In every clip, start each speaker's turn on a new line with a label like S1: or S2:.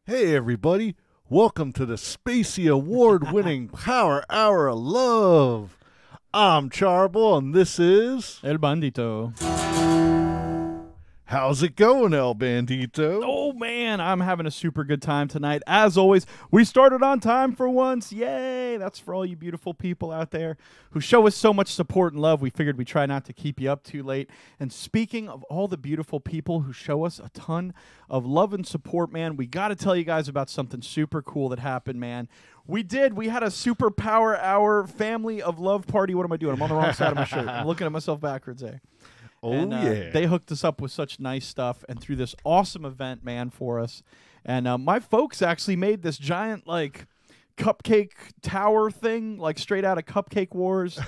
S1: Hey everybody, welcome to the Spacey Award-winning Power Hour of Love. I'm Charboil and this is...
S2: El Bandito.
S1: How's it going, El Bandito?
S2: Oh man, I'm having a super good time tonight. As always, we started on time for once. Yay! That's for all you beautiful people out there who show us so much support and love. We figured we'd try not to keep you up too late. And speaking of all the beautiful people who show us a ton of love and support, man, we got to tell you guys about something super cool that happened, man. We had a super power hour family of love party. What am I doing? I'm on the wrong side of my shirt. I'm looking at myself backwards there.
S1: Oh,
S2: and,
S1: yeah.
S2: They hooked us up with such nice stuff and threw this awesome event, man, for us. And my folks actually made this giant, like, cupcake tower thing, like straight out of Cupcake Wars.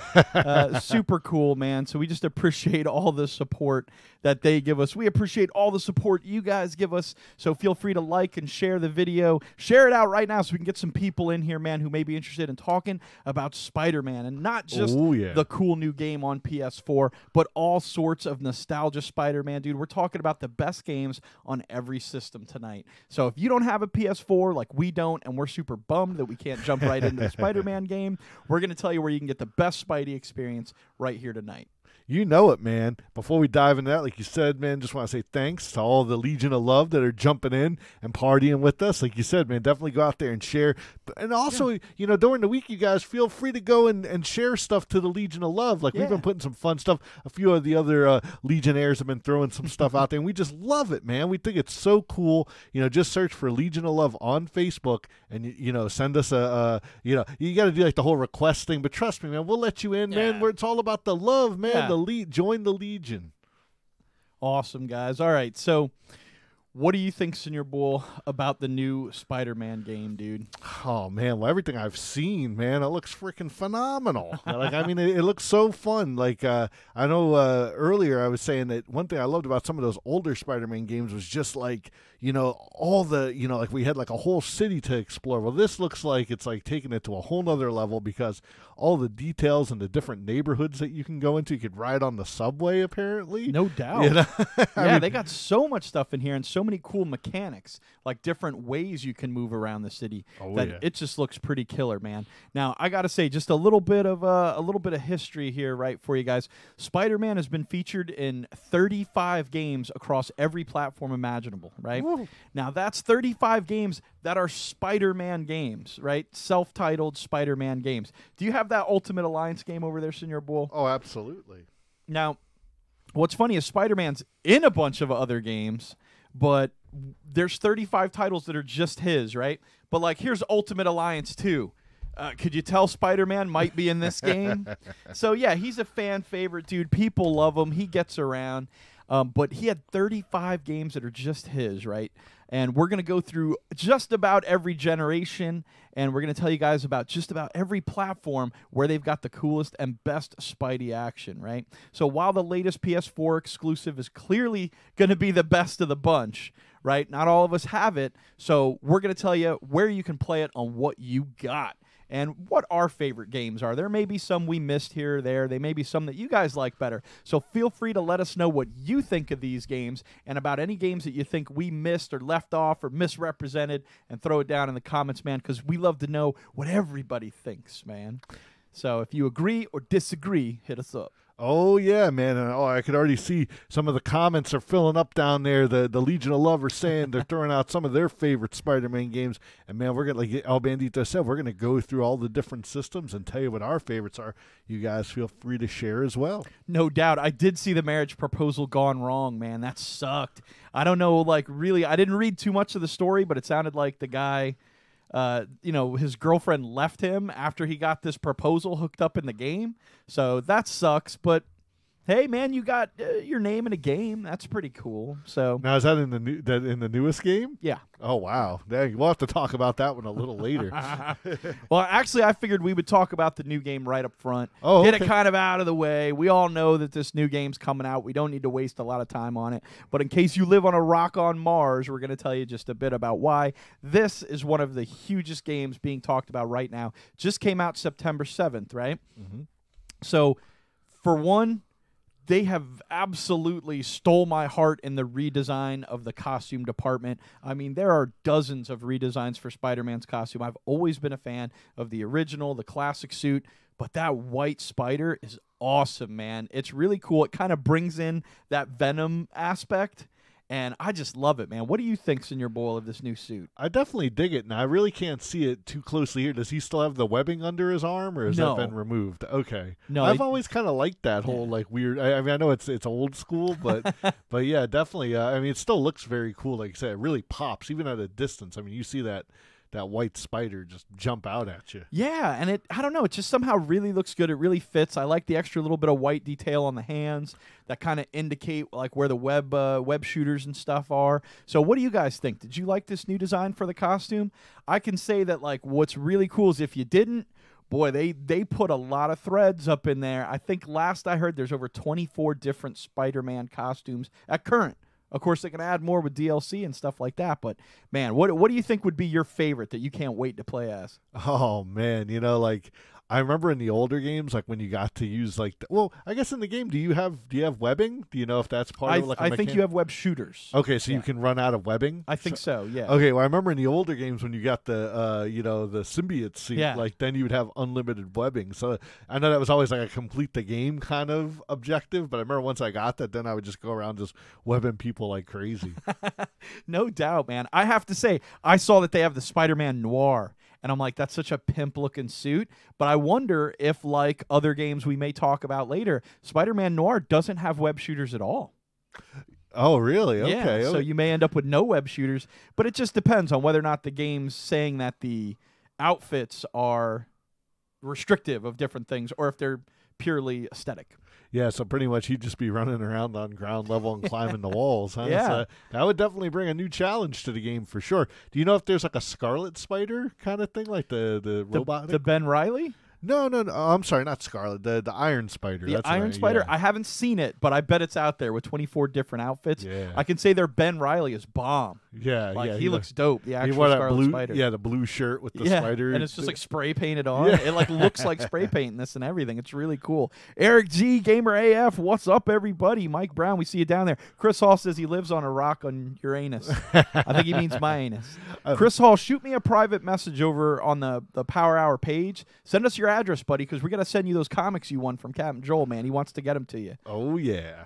S2: Super cool, man. So we just appreciate all the support that they give us. We appreciate all the support you guys give us. So feel free to like and share the video. Share it out right now so we can get some people in here, man, who may be interested in talking about Spider-Man. And not just the cool new game on PS4, but all sorts of nostalgia Spider-Man, dude. We're talking about the best games on every system tonight. So if you don't have a PS4 like we don't, and we're super bummed that we can't jump right into the Spider-Man game, we're going to tell you where you can get the best Spidey experience right here tonight.
S1: You know it, man. Before we dive into that, like you said, man, just want to say thanks to all the Legion of Love that are jumping in and partying with us. Like you said, man, definitely go out there and share. And also, you know, during the week, you guys feel free to go and share stuff to the Legion of Love. Like we've been putting some fun stuff. A few of the other Legionnaires have been throwing some stuff out there, and we just love it, man. We think it's so cool. You know, just search for Legion of Love on Facebook and, you know, send us you know, you got to do like the whole request thing. But trust me, man, we'll let you in, man, where it's all about the love, man. Join the Legion.
S2: Awesome, guys. All right, so what do you think, Senior Bull, about the new Spider-Man game, dude?
S1: Oh, man, well, everything I've seen, man, it looks freaking phenomenal. Like, I mean, it looks so fun. Like, I know earlier I was saying that one thing I loved about some of those older Spider-Man games was just like, you know, all the, you know, like we had like a whole city to explore. Well, this looks like it's like taking it to a whole nother level because all the details and the different neighborhoods that you can go into. You could ride on the subway, apparently.
S2: No doubt.
S1: You know?
S2: I mean, they got so much stuff in here and so many cool mechanics, like different ways you can move around the city. It just looks pretty killer, man. Now, I got to say, just a little bit of history here, right, for you guys. Spider-Man has been featured in 35 games across every platform imaginable, right? Woo. Now, that's 35 games that are Spider-Man games, right? Self-titled Spider-Man games. Do you have that Ultimate Alliance game over there, Senior Bull?
S1: Oh, absolutely.
S2: Now, what's funny is Spider-Man's in a bunch of other games, but there's 35 titles that are just his, right? But, like, here's Ultimate Alliance 2. Could you tell Spider-Man might be in this game? So, yeah, he's a fan favorite, dude. People love him. He gets around. But he had 35 games that are just his, right? And we're going to go through just about every generation, and we're going to tell you guys about just about every platform where they've got the coolest and best Spidey action, right? So while the latest PS4 exclusive is clearly going to be the best of the bunch, right? Not all of us have it, so we're going to tell you where you can play it on what you got. And what our favorite games are. There may be some we missed here or there. They may be some that you guys like better. So feel free to let us know what you think of these games and about any games that you think we missed or left off or misrepresented, and throw it down in the comments, man, because we love to know what everybody thinks, man. So if you agree or disagree, hit us up.
S1: Oh, yeah, man. And, I could already see some of the comments are filling up down there. The Legion of Love are saying they're throwing out some of their favorite Spider-Man games. And, man, we're going to, like El Bandito said, we're going to go through all the different systems and tell you what our favorites are. You guys feel free to share as well.
S2: No doubt. I did see the marriage proposal gone wrong, man. That sucked. I don't know, like, really, I didn't read too much of the story, but it sounded like the guy... his girlfriend left him after he got this proposal hooked up in the game. So that sucks. But hey, man, you got your name in a game. That's pretty cool. So
S1: now, is that in the newest game?
S2: Yeah.
S1: Oh, wow. Dang, we'll have to talk about that one a little later.
S2: Well, actually, I figured we would talk about the new game right up front.
S1: Oh,
S2: Get
S1: okay.
S2: it kind of out of the way. We all know that this new game's coming out. We don't need to waste a lot of time on it. But in case you live on a rock on Mars, we're going to tell you just a bit about why. This is one of the hugest games being talked about right now. Just came out September 7th, right?
S1: Mm-hmm.
S2: So, for one... they have absolutely stole my heart in the redesign of the costume department. I mean, there are dozens of redesigns for Spider-Man's costume. I've always been a fan of the original, the classic suit, but that white spider is awesome, man. It's really cool. It kind of brings in that Venom aspect, and I just love it, man. What do you think, Senor Boyle, of this new suit?
S1: I definitely dig it, and I really can't see it too closely here. Does he still have the webbing under his arm, or has
S2: No.
S1: that been removed? Okay.
S2: No,
S1: I've always kind of liked that whole like weird. I mean, I know it's old school, but but yeah, definitely. I mean, it still looks very cool. Like I said, it really pops even at a distance. I mean, you see that white spider just jump out at you.
S2: Yeah, and I don't know, it just somehow really looks good. It really fits. I like the extra little bit of white detail on the hands that kind of indicate like where the web shooters and stuff are. So what do you guys think? Did you like this new design for the costume? I can say that like what's really cool is if you didn't, boy, they put a lot of threads up in there. I think last I heard there's over 24 different Spider-Man costumes at current. Of course, they can add more with DLC and stuff like that. But, man, what do you think would be your favorite that you can't wait to play as?
S1: Oh, man. You know, like, I remember in the older games, like when you got to use like, well, I guess in the game, do you have webbing? Do you know if that's part of like a
S2: I think you have web shooters.
S1: Okay, so you can run out of webbing?
S2: I think so, yeah.
S1: Okay, well, I remember in the older games when you got the, the symbiote suit, like then you would have unlimited webbing. So I know that was always like a complete the game kind of objective, but I remember once I got that, then I would just go around just webbing people like crazy.
S2: No doubt, man. I have to say, I saw that they have the Spider-Man Noir. And I'm like, that's such a pimp-looking suit. But I wonder if, like other games we may talk about later, Spider-Man Noir doesn't have web shooters at all.
S1: Oh, really? Okay.
S2: Yeah, so you may end up with no web shooters. But it just depends on whether or not the game's saying that the outfits are restrictive of different things or if they're purely aesthetic.
S1: Yeah, so pretty much he'd just be running around on ground level and climbing the walls, huh?
S2: Yeah.
S1: So that would definitely bring a new challenge to the game for sure. Do you know if there's like a Scarlet Spider kind of thing, like the robot?
S2: The Ben Reilly?
S1: No. I'm sorry, not Scarlet. The Iron Spider.
S2: The
S1: That's
S2: Iron
S1: right,
S2: Spider?
S1: yeah.
S2: I haven't seen it, but I bet it's out there with 24 different outfits.
S1: Yeah.
S2: I can say their Ben Reilly is bomb.
S1: Yeah,
S2: Like,
S1: yeah.
S2: he looks dope, the actual
S1: wore that
S2: Scarlet
S1: blue,
S2: Spider.
S1: Yeah, the blue shirt with the spider.
S2: And it's just like spray painted on.
S1: Yeah.
S2: It like looks like spray painting this and everything. It's really cool. Eric G, Gamer AF, what's up, everybody? Mike Brown, we see you down there. Chris Hall says he lives on a rock on Uranus. I think he means my anus. Chris Hall, shoot me a private message over on the Power Hour page. Send us your address, buddy, because we got to send you those comics you won from Captain Joel, man. He wants to get them to you.
S1: Oh, yeah.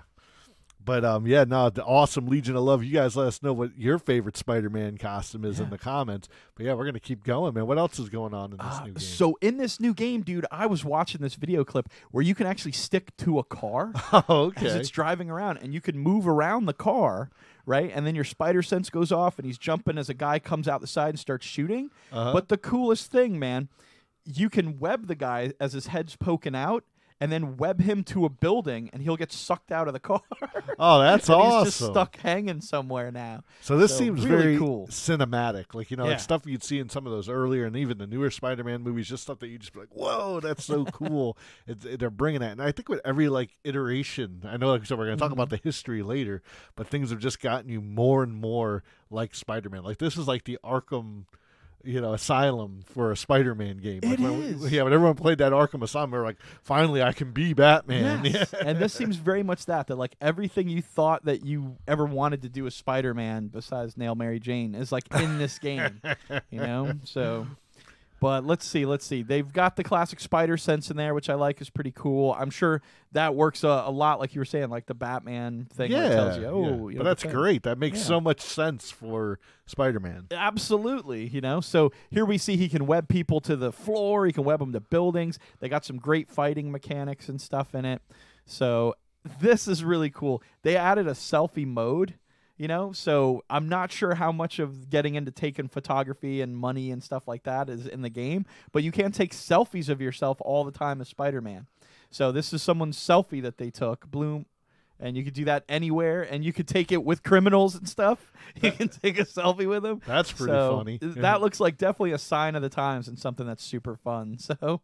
S1: But, the awesome Legion of Love. You guys let us know what your favorite Spider-Man costume is in the comments. But, yeah, we're going to keep going, man. What else is going on in this new game?
S2: So, in this new game, dude, I was watching this video clip where you can actually stick to a car as it's driving around, and you can move around the car, right? And then your spider sense goes off, and he's jumping as a guy comes out the side and starts shooting. But the coolest thing, man, you can web the guy as his head's poking out, and then web him to a building, and he'll get sucked out of the car.
S1: Oh, that's
S2: and
S1: awesome.
S2: He's just stuck hanging somewhere now.
S1: So this seems
S2: really
S1: very
S2: cool.
S1: cinematic. Like,
S2: Yeah.
S1: like stuff you'd see in some of those earlier and even the newer Spider-Man movies, just stuff that you just be like, whoa, that's so cool. They're bringing it. And I think with every, like, iteration, I know, like, so we're going to talk about the history later, but things have just gotten you more and more like Spider-Man. Like, this is like the Arkham, asylum for a Spider-Man game. Like,
S2: It is.
S1: When everyone played that Arkham Asylum, we were like, finally, I can be Batman.
S2: Yes.
S1: Yeah.
S2: And this seems very much that like everything you thought that you ever wanted to do as Spider-Man besides nail Mary Jane is like in this game, So, but let's see. They've got the classic spider sense in there, which I like, is pretty cool. I'm sure that works a lot, like you were saying, like the Batman thing. Where it tells you,
S1: but that's great. That makes so much sense for Spider-Man.
S2: Absolutely, So here we see he can web people to the floor. He can web them to buildings. They got some great fighting mechanics and stuff in it. So this is really cool. They added a selfie mode. So I'm not sure how much of getting into taking photography and money and stuff like that is in the game, but you can take selfies of yourself all the time as Spider-Man. So this is someone's selfie that they took, bloom, and you could do that anywhere, and you could take it with criminals and stuff. You can take a selfie with them.
S1: That's pretty funny.
S2: That looks like definitely a sign of the times and something that's super fun. So.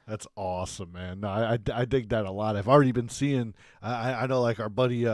S1: That's awesome, man. No, I dig that a lot. I've already been seeing. I know, like our buddy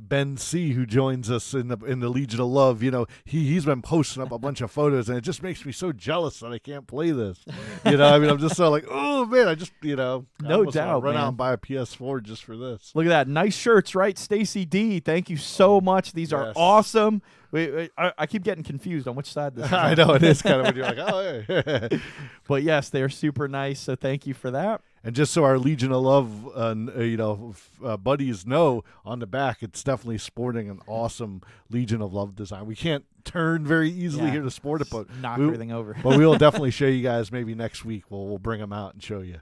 S1: Ben C, who joins us in the Legion of Love. He's been posting up a bunch of photos, and it just makes me so jealous that I can't play this. I'm just so like, oh man, I just
S2: no
S1: run
S2: doubt, man.
S1: out and buy a PS4 just for this.
S2: Look at that, nice shirts, right, Stacy D? Thank you so much. These are awesome. I keep getting confused on which side this is.
S1: I know it is kind of when you're like, oh, hey.
S2: But yes, they're super nice. So thank you for that.
S1: And just so our Legion of Love, buddies know, on the back, it's definitely sporting an awesome Legion of Love design. We can't turn very easily here to sport it, but
S2: knock everything over.
S1: But we will definitely show you guys maybe next week. We'll bring them out and show you.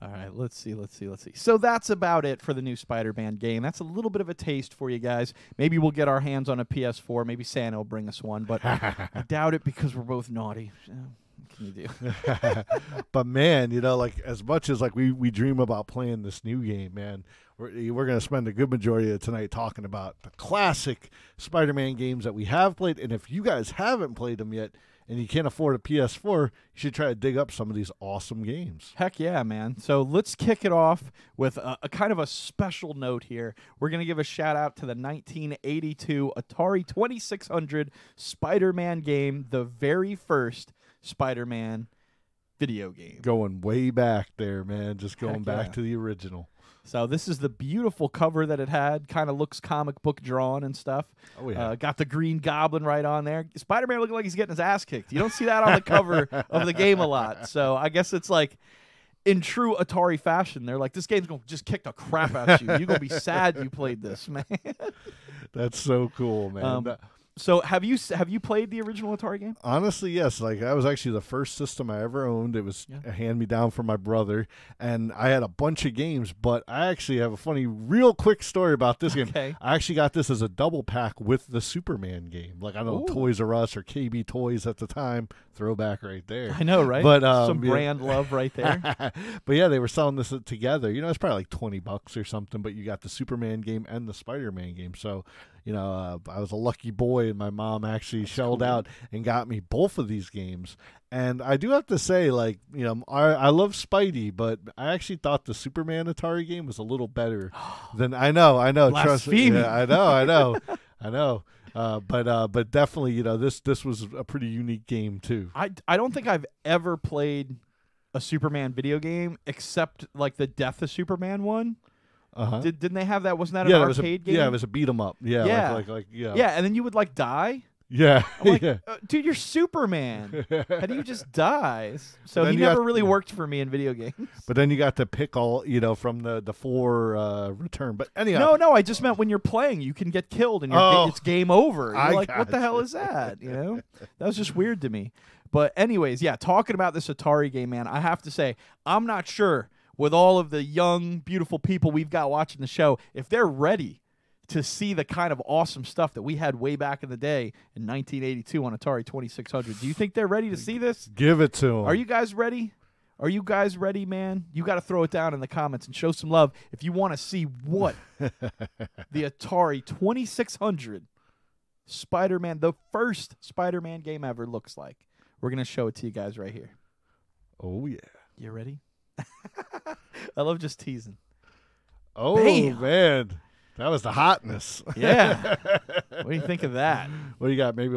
S2: All right, let's see. So that's about it for the new Spider-Man game. That's a little bit of a taste for you guys. Maybe we'll get our hands on a PS4. Maybe Santa will bring us one, but I doubt it because we're both naughty. So what can you do?
S1: But man, like as much as like we dream about playing this new game, man, we're going to spend a good majority of tonight talking about the classic Spider-Man games that we have played. And if you guys haven't played them yet, and you can't afford a PS4, you should try to dig up some of these awesome games.
S2: Heck yeah, man. So let's kick it off with a kind of a special note here. We're going to give a shout out to the 1982 Atari 2600 Spider-Man game, the very first Spider-Man video game.
S1: Going way back there, man. Just going back
S2: yeah.
S1: to the original.
S2: So this is the beautiful cover that it had. Kind of looks comic book drawn and stuff.
S1: Oh, yeah.
S2: Got the Green Goblin right on there. Spider-Man looking like he's getting his ass kicked. You don't see that on the cover of the game a lot. So I guess it's like, in true Atari fashion, they're like, this game's going to just kick the crap out of you. You're going to be sad you played this, man.
S1: That's so cool, man.
S2: So have you played the original Atari game?
S1: Honestly, yes. Like that was actually the first system I ever owned. It was a hand-me-down from my brother, and I had a bunch of games. But I actually have a funny, real quick story about this game. I actually got this as a double pack with the Superman game. Like I don't know, Toys R Us or KB Toys at the time. Throwback right there.
S2: I know, right?
S1: But
S2: some brand love right there.
S1: But yeah, they were selling this together. It's probably like $20 or something. But you got the Superman game and the Spider-Man game. So. I was a lucky boy, and my mom actually shelled out and got me both of these games. And I do have to say, like, I love Spidey, but I actually thought the Superman Atari game was a little better than I know. Trust me. Yeah, I know. But definitely, this was a pretty unique game too.
S2: I don't think I've ever played a Superman video game except like the Death of Superman one. Didn't they have that? Wasn't that an arcade game?
S1: Yeah, it was a beat 'em up. Yeah, like
S2: yeah, and then you would like die.
S1: Yeah,
S2: I'm like, dude, you're Superman. How do you just die? So he never really worked for me in video games.
S1: But then you got to pick all from the four return. But anyhow,
S2: no, I just meant when you're playing, you can get killed and it's game over. You're like, what the hell is that? That was just weird to me. But anyways, yeah, talking about this Atari game, man, I have to say, I'm not sure. With all of the young, beautiful people we've got watching the show, if they're ready to see the kind of awesome stuff that we had way back in the day in 1982 on Atari 2600, do you think they're ready to see this?
S1: Give it to them.
S2: Are you guys ready? Are you guys ready, man? You got to throw it down in the comments and show some love if you want to see what the Atari 2600 Spider-Man, the first Spider-Man game ever, looks like. We're going to show it to you guys right here.
S1: Oh, yeah.
S2: You ready? I love just teasing.
S1: Oh,
S2: Bam.
S1: man. That was the hotness.
S2: Yeah. What do you think of that?
S1: What do you got? Maybe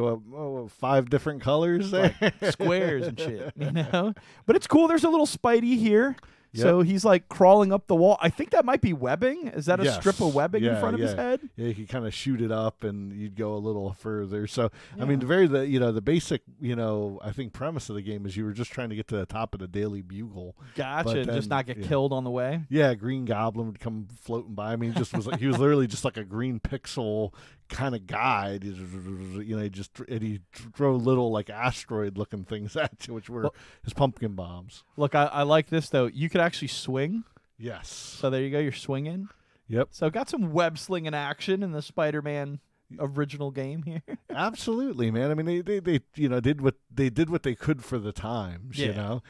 S1: 5 different colors there?
S2: Like squares and shit, you know? But it's cool. There's a little Spidey here.
S1: Yep.
S2: So he's like crawling up the wall. I think that might be webbing. Is that a
S1: Yes.
S2: strip of webbing in front of his head?
S1: Yeah, you could kind of shoot it up and you'd go a little further. So, I mean, the basic, I think premise of the game is you were just trying to get to the top of the Daily Bugle.
S2: Gotcha. And just not get killed on the way?
S1: Yeah, Green Goblin would come floating by. I mean, he was literally just like a green pixel kind of guy. He'd throw little like asteroid looking things at you, which were his pumpkin bombs.
S2: Look, I like this though. You could actually swing.
S1: Yes.
S2: So there you go. You're swinging.
S1: Yep.
S2: So got some web slinging action in the Spider-Man original game here.
S1: Absolutely, man. I mean, they did what they could for the times, and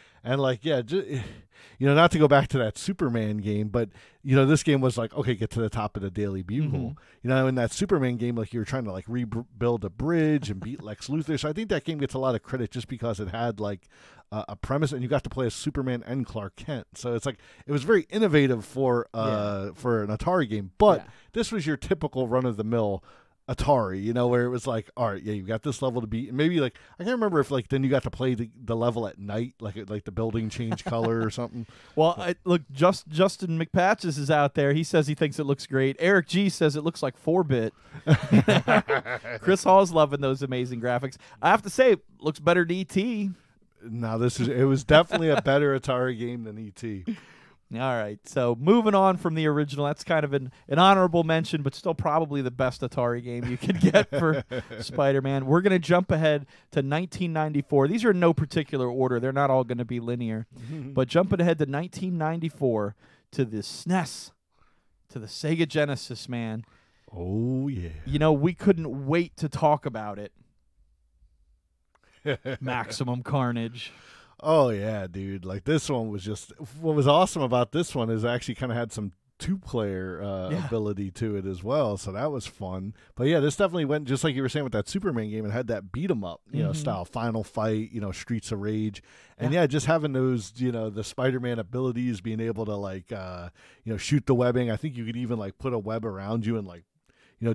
S1: not to go back to that Superman game, but this game was like, okay, get to the top of the Daily Bugle.
S2: Mm-hmm.
S1: In that Superman game, like you were trying to like rebuild a bridge and beat Lex Luthor. So I think that game gets a lot of credit just because it had like a premise, and you got to play as Superman and Clark Kent. So it's like it was very innovative for an Atari game, but this was your typical run of the mill Atari, where it was like, all right, yeah, you got this level to beat, and maybe like I can't remember if like then you got to play the level at night, like the building changed color or something.
S2: Well, look, Justin McPatches is out there. He says he thinks it looks great. Eric G says it looks like 4-bit. Chris Hall's loving those amazing graphics. I have to say, it looks better than E.T.
S1: No, it was definitely a better Atari game than E.T.
S2: All right, so moving on from the original, that's kind of an honorable mention, but still probably the best Atari game you could get for Spider-Man. We're going to jump ahead to 1994. These are in no particular order. They're not all going to be linear. But jumping ahead to 1994 to the SNES, to the Sega Genesis, man.
S1: Oh, yeah.
S2: We couldn't wait to talk about it. Maximum Carnage.
S1: Oh, yeah, dude. Like, this one was just... What was awesome about this one is it actually kind of had some two-player ability to it as well, so that was fun. But, yeah, this definitely went, just like you were saying with that Superman game, it had that beat-em-up, style, Final Fight, Streets of Rage. And, just having those, the Spider-Man abilities, being able to, like, shoot the webbing. I think you could even, like, put a web around you and, like,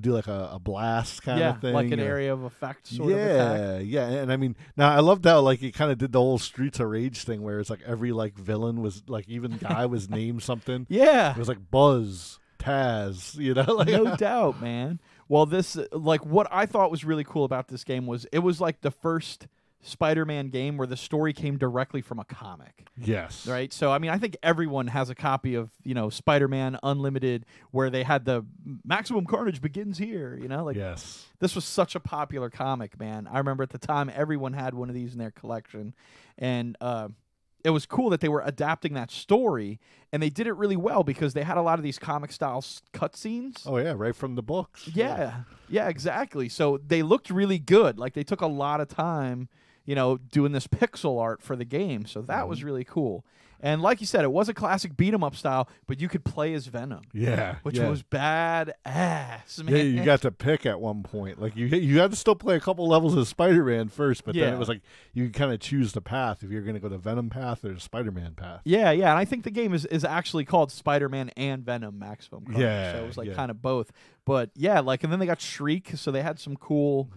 S1: do like a blast kind of thing.
S2: Like an area of effect sort of attack.
S1: Yeah. And I mean, now I loved how like it kind of did the whole Streets of Rage thing where it's like every like villain was like even guy was named something.
S2: Yeah.
S1: It was like Buzz, Taz, like
S2: no doubt, man. Well, this like what I thought was really cool about this game was it was like the first Spider-Man game where the story came directly from a comic.
S1: Yes.
S2: Right? So, I mean, I think everyone has a copy of, Spider-Man Unlimited where they had the Maximum Carnage begins here, like
S1: yes.
S2: This was such a popular comic, man. I remember at the time everyone had one of these in their collection. And it was cool that they were adapting that story, and they did it really well because they had a lot of these comic-style cutscenes.
S1: Oh, yeah, right from the books.
S2: Yeah, exactly. So they looked really good. Like, they took a lot of time doing this pixel art for the game. So that was really cool. And like you said, it was a classic beat-em-up style, but you could play as Venom.
S1: Yeah.
S2: Which was badass, man.
S1: Yeah, you got to pick at one point. Like, you had to still play a couple levels of Spider-Man first, but then it was like you could kind of choose the path if you're going to go the Venom path or the Spider-Man path.
S2: Yeah. And I think the game is actually called Spider-Man and Venom Maximum Carnage.
S1: Yeah.
S2: So it was like kind of both. But yeah, like, and then they got Shriek, so they had some cool,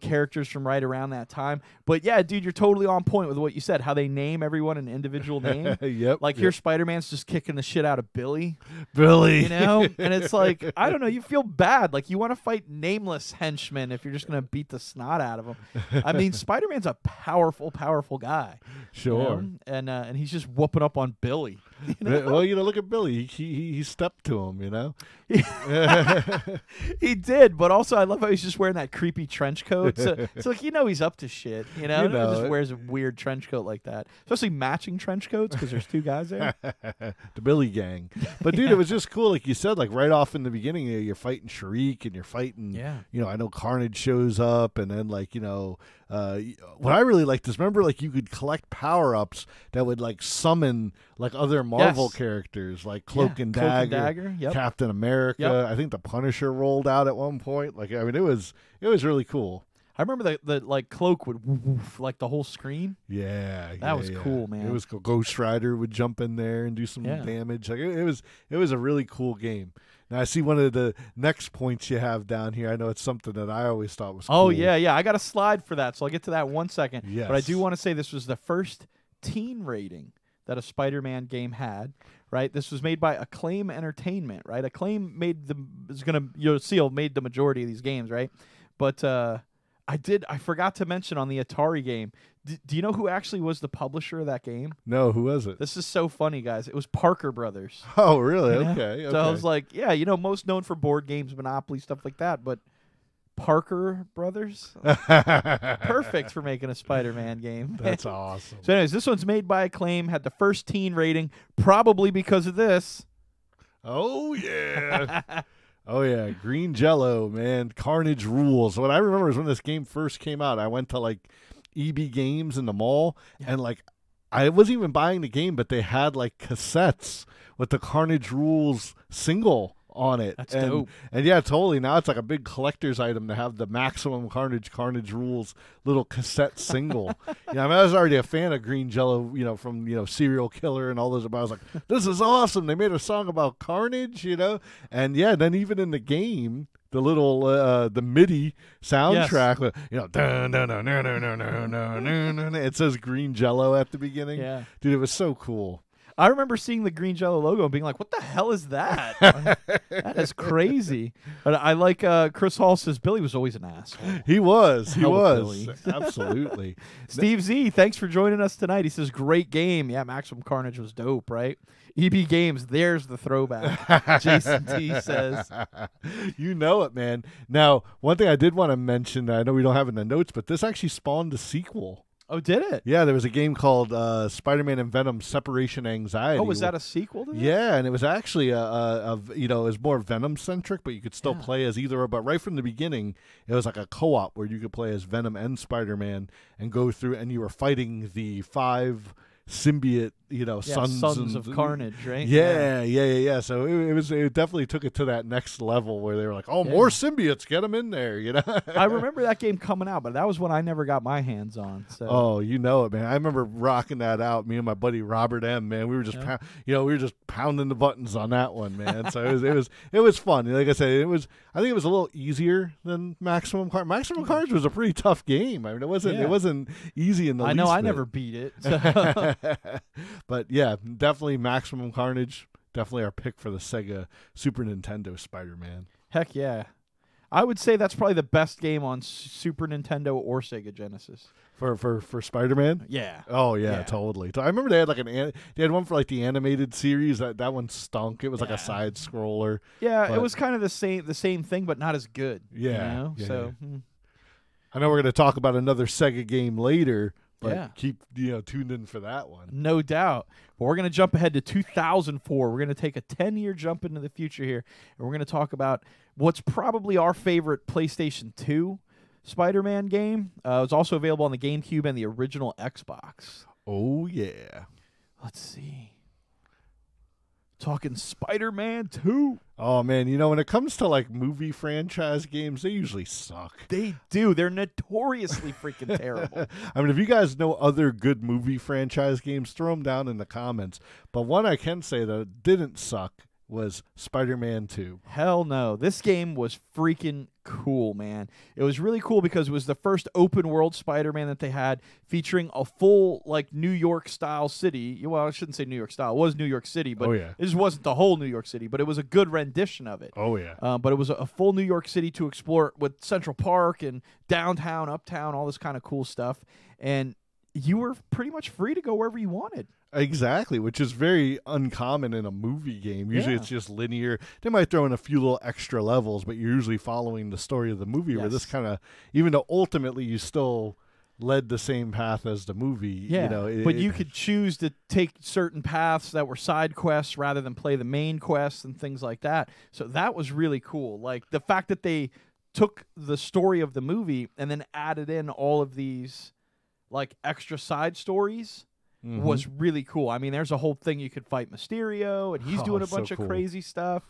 S2: characters from right around that time. But yeah, dude, you're totally on point with what you said, how they name everyone an individual name.
S1: Yep.
S2: Like, here Spider-Man's just kicking the shit out of Billy.
S1: And
S2: it's like, I don't know, you feel bad. Like, you want to fight nameless henchmen if you're just going to beat the snot out of them. I mean, Spider-Man's a powerful, powerful guy.
S1: Sure.
S2: And he's just whooping up on Billy.
S1: Well, look at Billy. He stepped to him,
S2: He did, but also I love how he's just wearing that creepy trench coat. So it's like, he's up to shit, He just wears a weird trench coat like that. Especially matching trench coats because there's two guys there.
S1: The Billy gang. But, dude, it was just cool. Like you said, like right off in the beginning, you're fighting Shriek and you're fighting, I know Carnage shows up and then like, what I really liked is, remember, like, you could collect power-ups that would, like, summon, like, other Marvel characters, like Cloak and Dagger,
S2: yep.
S1: Captain America.
S2: Yep.
S1: I think the Punisher rolled out at one point. Like, I mean, it was really cool.
S2: I remember the like Cloak would woof, like the whole screen.
S1: Yeah,
S2: that was cool, man.
S1: It was cool. Ghost Rider would jump in there and do some damage. Like, it was a really cool game. Now I see one of the next points you have down here. I know it's something that I always thought was cool.
S2: Oh yeah. I got a slide for that, so I'll get to that in 1 second.
S1: Yes.
S2: But I do want to say this was the first teen rating that a Spider-Man game had. Right, this was made by Acclaim Entertainment. Right, Acclaim made made the majority of these games. Right, but I forgot to mention on the Atari game. Do you know who actually was the publisher of that game?
S1: No, who was it?
S2: This is so funny, guys. It was Parker Brothers.
S1: Oh, really?
S2: Yeah.
S1: Okay.
S2: So I was like, yeah, most known for board games, Monopoly, stuff like that, but Parker Brothers? Perfect for making a Spider-Man game.
S1: That's awesome.
S2: So anyways, this one's made by Acclaim, had the first teen rating, probably because of this.
S1: Oh, yeah. Oh, yeah. Green Jello, man. Carnage rules. What I remember is when this game first came out, I went to, like, EB Games in the mall, and, like, I wasn't even buying the game, but they had, like, cassettes with the Carnage rules single on it.
S2: That's dope.
S1: And yeah, totally. Now it's like a big collector's item to have the Maximum Carnage rules little cassette single. I mean, I was already a fan of Green Jello, from Serial Killer and all those. But I was like, this is awesome. They made a song about Carnage, and yeah, then even in the game, the little the MIDI soundtrack, it says Green Jello at the beginning.
S2: Yeah,
S1: dude, it was so cool.
S2: I remember seeing the Green Jello logo and being like, what the hell is that? That is crazy. But I like Chris Hall says Billy was always an asshole.
S1: He was.
S2: Billy.
S1: Absolutely.
S2: Steve Z, thanks for joining us tonight. He says, great game. Yeah, Maximum Carnage was dope, right? EB Games, there's the throwback. Jason T says.
S1: You know it, man. Now, one thing I did want to mention that I know we don't have in the notes, but this actually spawned a sequel.
S2: Oh, did it?
S1: Yeah, there was a game called Spider-Man and Venom Separation Anxiety.
S2: Oh, was that a sequel to that?
S1: Yeah, and it was actually it was more Venom-centric, but you could still play as either. But right from the beginning, it was like a co-op where you could play as Venom and Spider-Man and go through, and you were fighting the 5 symbiote, sons
S2: of Carnage, right?
S1: Yeah. So it definitely took it to that next level where they were like, more symbiotes, get them in there,
S2: I remember that game coming out, but that was one I never got my hands on. So.
S1: Oh, you know it, man. I remember rocking that out. Me and my buddy Robert M. Man, we were just we were just pounding the buttons on that one, man. So it was fun. Like I said, I think it was a little easier than Maximum Carnage. Maximum Carnage was a pretty tough game. I mean, it wasn't easy in the least.
S2: I know I
S1: bit.
S2: never beat it. So.
S1: But yeah, definitely Maximum Carnage. Definitely our pick for the Sega Super Nintendo Spider-Man.
S2: Heck yeah. I would say that's probably the best game on Super Nintendo or Sega Genesis.
S1: For Spider-Man?
S2: Yeah.
S1: Oh yeah, totally. I remember they had they had one for like the animated series. That one stunk. It was like a side scroller.
S2: Yeah, it was kind of the same thing, but not as good.
S1: Yeah.
S2: So
S1: I know we're going to talk about another Sega game later. But keep tuned in for that one.
S2: No doubt. But we're going to jump ahead to 2004. We're going to take a 10-year jump into the future here, and we're going to talk about what's probably our favorite PlayStation 2 Spider-Man game. It was also available on the GameCube and the original Xbox.
S1: Oh, yeah.
S2: Let's see. Talking Spider-Man 2.
S1: Oh, man, when it comes to, like, movie franchise games, they usually suck.
S2: They do. They're notoriously freaking terrible.
S1: I mean, if you guys know other good movie franchise games, throw them down in the comments. But one I can say that didn't suck was Spider-Man 2.
S2: Hell no. This game was freaking cool, man. It was really cool because it was the first open world Spider-Man that they had, featuring a full like New York style city. Well, I shouldn't say New York style. It was New York City, but it just wasn't the whole New York City, but it was a good rendition of it.
S1: Oh yeah.
S2: But it was a full New York City to explore with Central Park and downtown, uptown, all this kind of cool stuff. And you were pretty much free to go wherever you wanted.
S1: Exactly, which is very uncommon in a movie game. Usually it's just linear. They might throw in a few little extra levels, but you're usually following the story of the movie, where this kind of, even though ultimately you still led the same path as the movie.
S2: Yeah, but you could choose to take certain paths that were side quests rather than play the main quests and things like that. So that was really cool. Like the fact that they took the story of the movie and then added in all of these like extra side stories was really cool. I mean, there's a whole thing you could fight Mysterio, and he's doing a bunch of crazy stuff.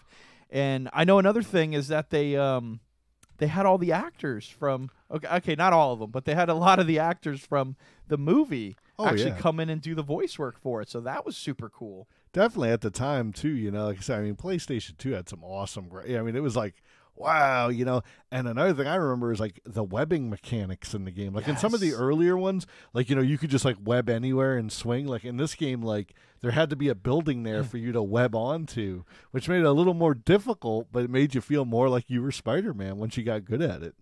S2: And I know another thing is that they had all the actors from okay, not all of them, but they had a lot of the actors from the movie actually come in and do the voice work for it. So that was super cool.
S1: Definitely at the time too, you know, like I said, I mean, PlayStation 2 had some awesome, I mean, it was like, wow, you know. And another thing I remember is like the webbing mechanics in the game. Like in some of the earlier ones, like, you know, you could just like web anywhere and swing. Like in this game, like there had to be a building there for you to web onto, which made it a little more difficult, but it made you feel more like you were Spider-Man once you got good at it.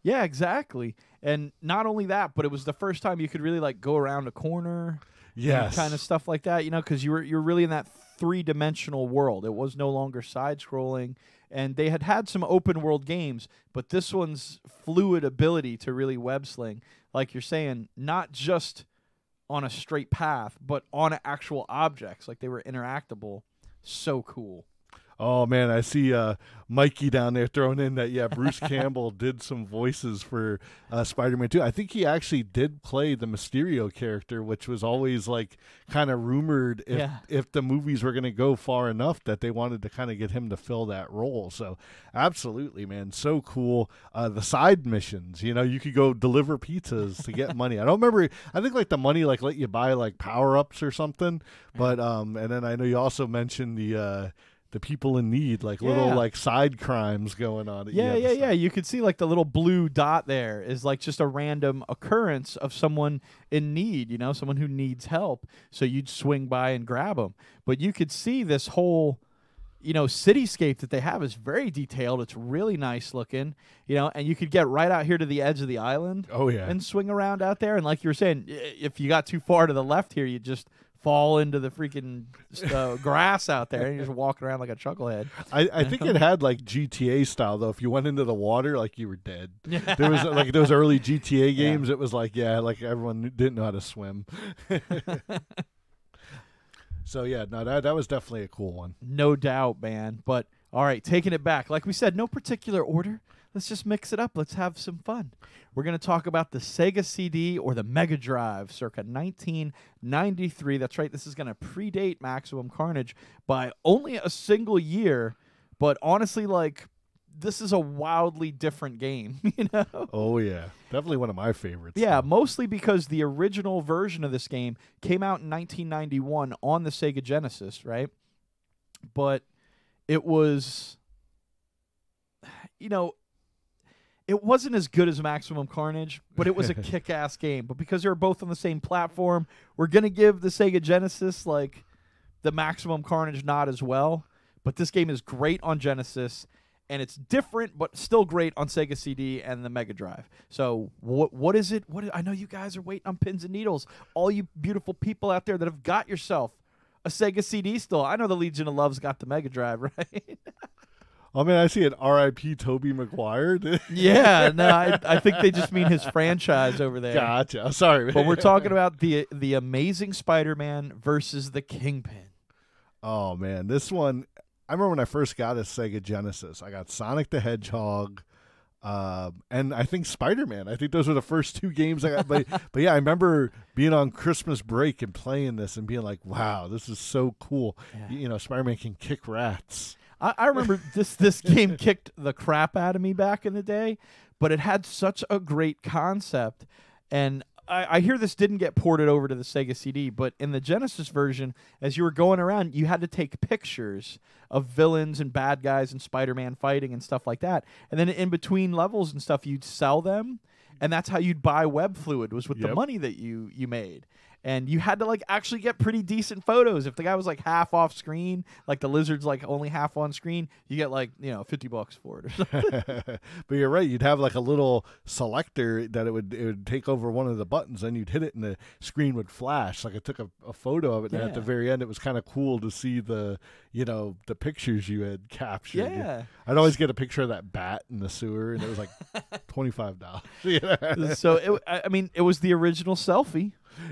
S2: Yeah, exactly. And not only that, but it was the first time you could really like go around a corner.
S1: Yes.
S2: Kind of stuff like that, you know, because you're really in that three-dimensional world. It was no longer side-scrolling, and they had some open-world games, but this one's fluid ability to really web-sling, like you're saying, not just on a straight path, but on actual objects, like they were interactable. So cool.
S1: Oh, man, I see Mikey down there throwing in that, Bruce Campbell did some voices for Spider-Man 2. I think he actually did play the Mysterio character, which was always, like, kind of rumored if the movies were going to go far enough that they wanted to kind of get him to fill that role. So, absolutely, man, so cool. The side missions, you know, you could go deliver pizzas to get money. I don't remember. I think, like, the money, like, let you buy, like, power-ups or something. But, and then I know you also mentioned the people in need, like little like side crimes going on.
S2: Yeah. You could see like the little blue dot there is like just a random occurrence of someone in need, you know, someone who needs help. So you'd swing by and grab them. But you could see this whole, you know, cityscape that they have is very detailed. It's really nice looking, you know, and you could get right out here to the edge of the island.
S1: Oh, yeah.
S2: And swing around out there. And like you were saying, if you got too far to the left here, you just fall into the freaking grass out there and you're just walking around like a chucklehead.
S1: I think it had like GTA style though. If you went into the water, like you were dead. There was like those early GTA games. It was like like everyone didn't know how to swim. So no, that was definitely a cool one.
S2: No doubt, man. But all right, taking it back, like we said, no particular order. Let's just mix it up. Let's have some fun. We're going to talk about the Sega CD or the Mega Drive circa 1993. That's right. This is going to predate Maximum Carnage by only a single year. But honestly, like, this is a wildly different game, you know?
S1: Oh, yeah. Definitely one of my favorites.
S2: Yeah, mostly because the original version of this game came out in 1991 on the Sega Genesis, right? But it was, you know, it wasn't as good as Maximum Carnage, but it was a kick-ass game. But because they were both on the same platform, we're going to give the Sega Genesis, like, the Maximum Carnage nod as well. But this game is great on Genesis, and it's different, but still great on Sega CD and the Mega Drive. So what is it? I know you guys are waiting on pins and needles. All you beautiful people out there that have got yourself a Sega CD still. I know the Legion of Love's got the Mega Drive, right?
S1: Oh, man, I see an R.I.P. Tobey Maguire.
S2: Yeah, no, I think they just mean his franchise over there.
S1: Gotcha. Sorry, man.
S2: But we're talking about the Amazing Spider-Man versus the Kingpin.
S1: Oh, man, this one, I remember when I first got a Sega Genesis. I got Sonic the Hedgehog, and I think Spider-Man. I think those were the first two games I got. But yeah, I remember being on Christmas break and playing this and being like, wow, this is so cool. Yeah. You know, Spider-Man can kick rats.
S2: I remember this game kicked the crap out of me back in the day, but it had such a great concept. And I hear this didn't get ported over to the Sega CD, but in the Genesis version, as you were going around, you had to take pictures of villains and bad guys and Spider-Man fighting and stuff like that. And then in between levels and stuff, you'd sell them, and that's how you'd buy web fluid, was with the money that you made. And you had to like actually get pretty decent photos. If the guy was like half off screen, like the lizard's like only half on screen, you get like, you know, $50 for it or something.
S1: But you're right. You'd have like a little selector that it would take over one of the buttons, and you'd hit it, and the screen would flash. Like I took a photo of it, and at the very end, it was kind of cool to see the pictures you had captured.
S2: Yeah.
S1: I'd always get a picture of that bat in the sewer, and it was like $25.
S2: So it was the original selfie.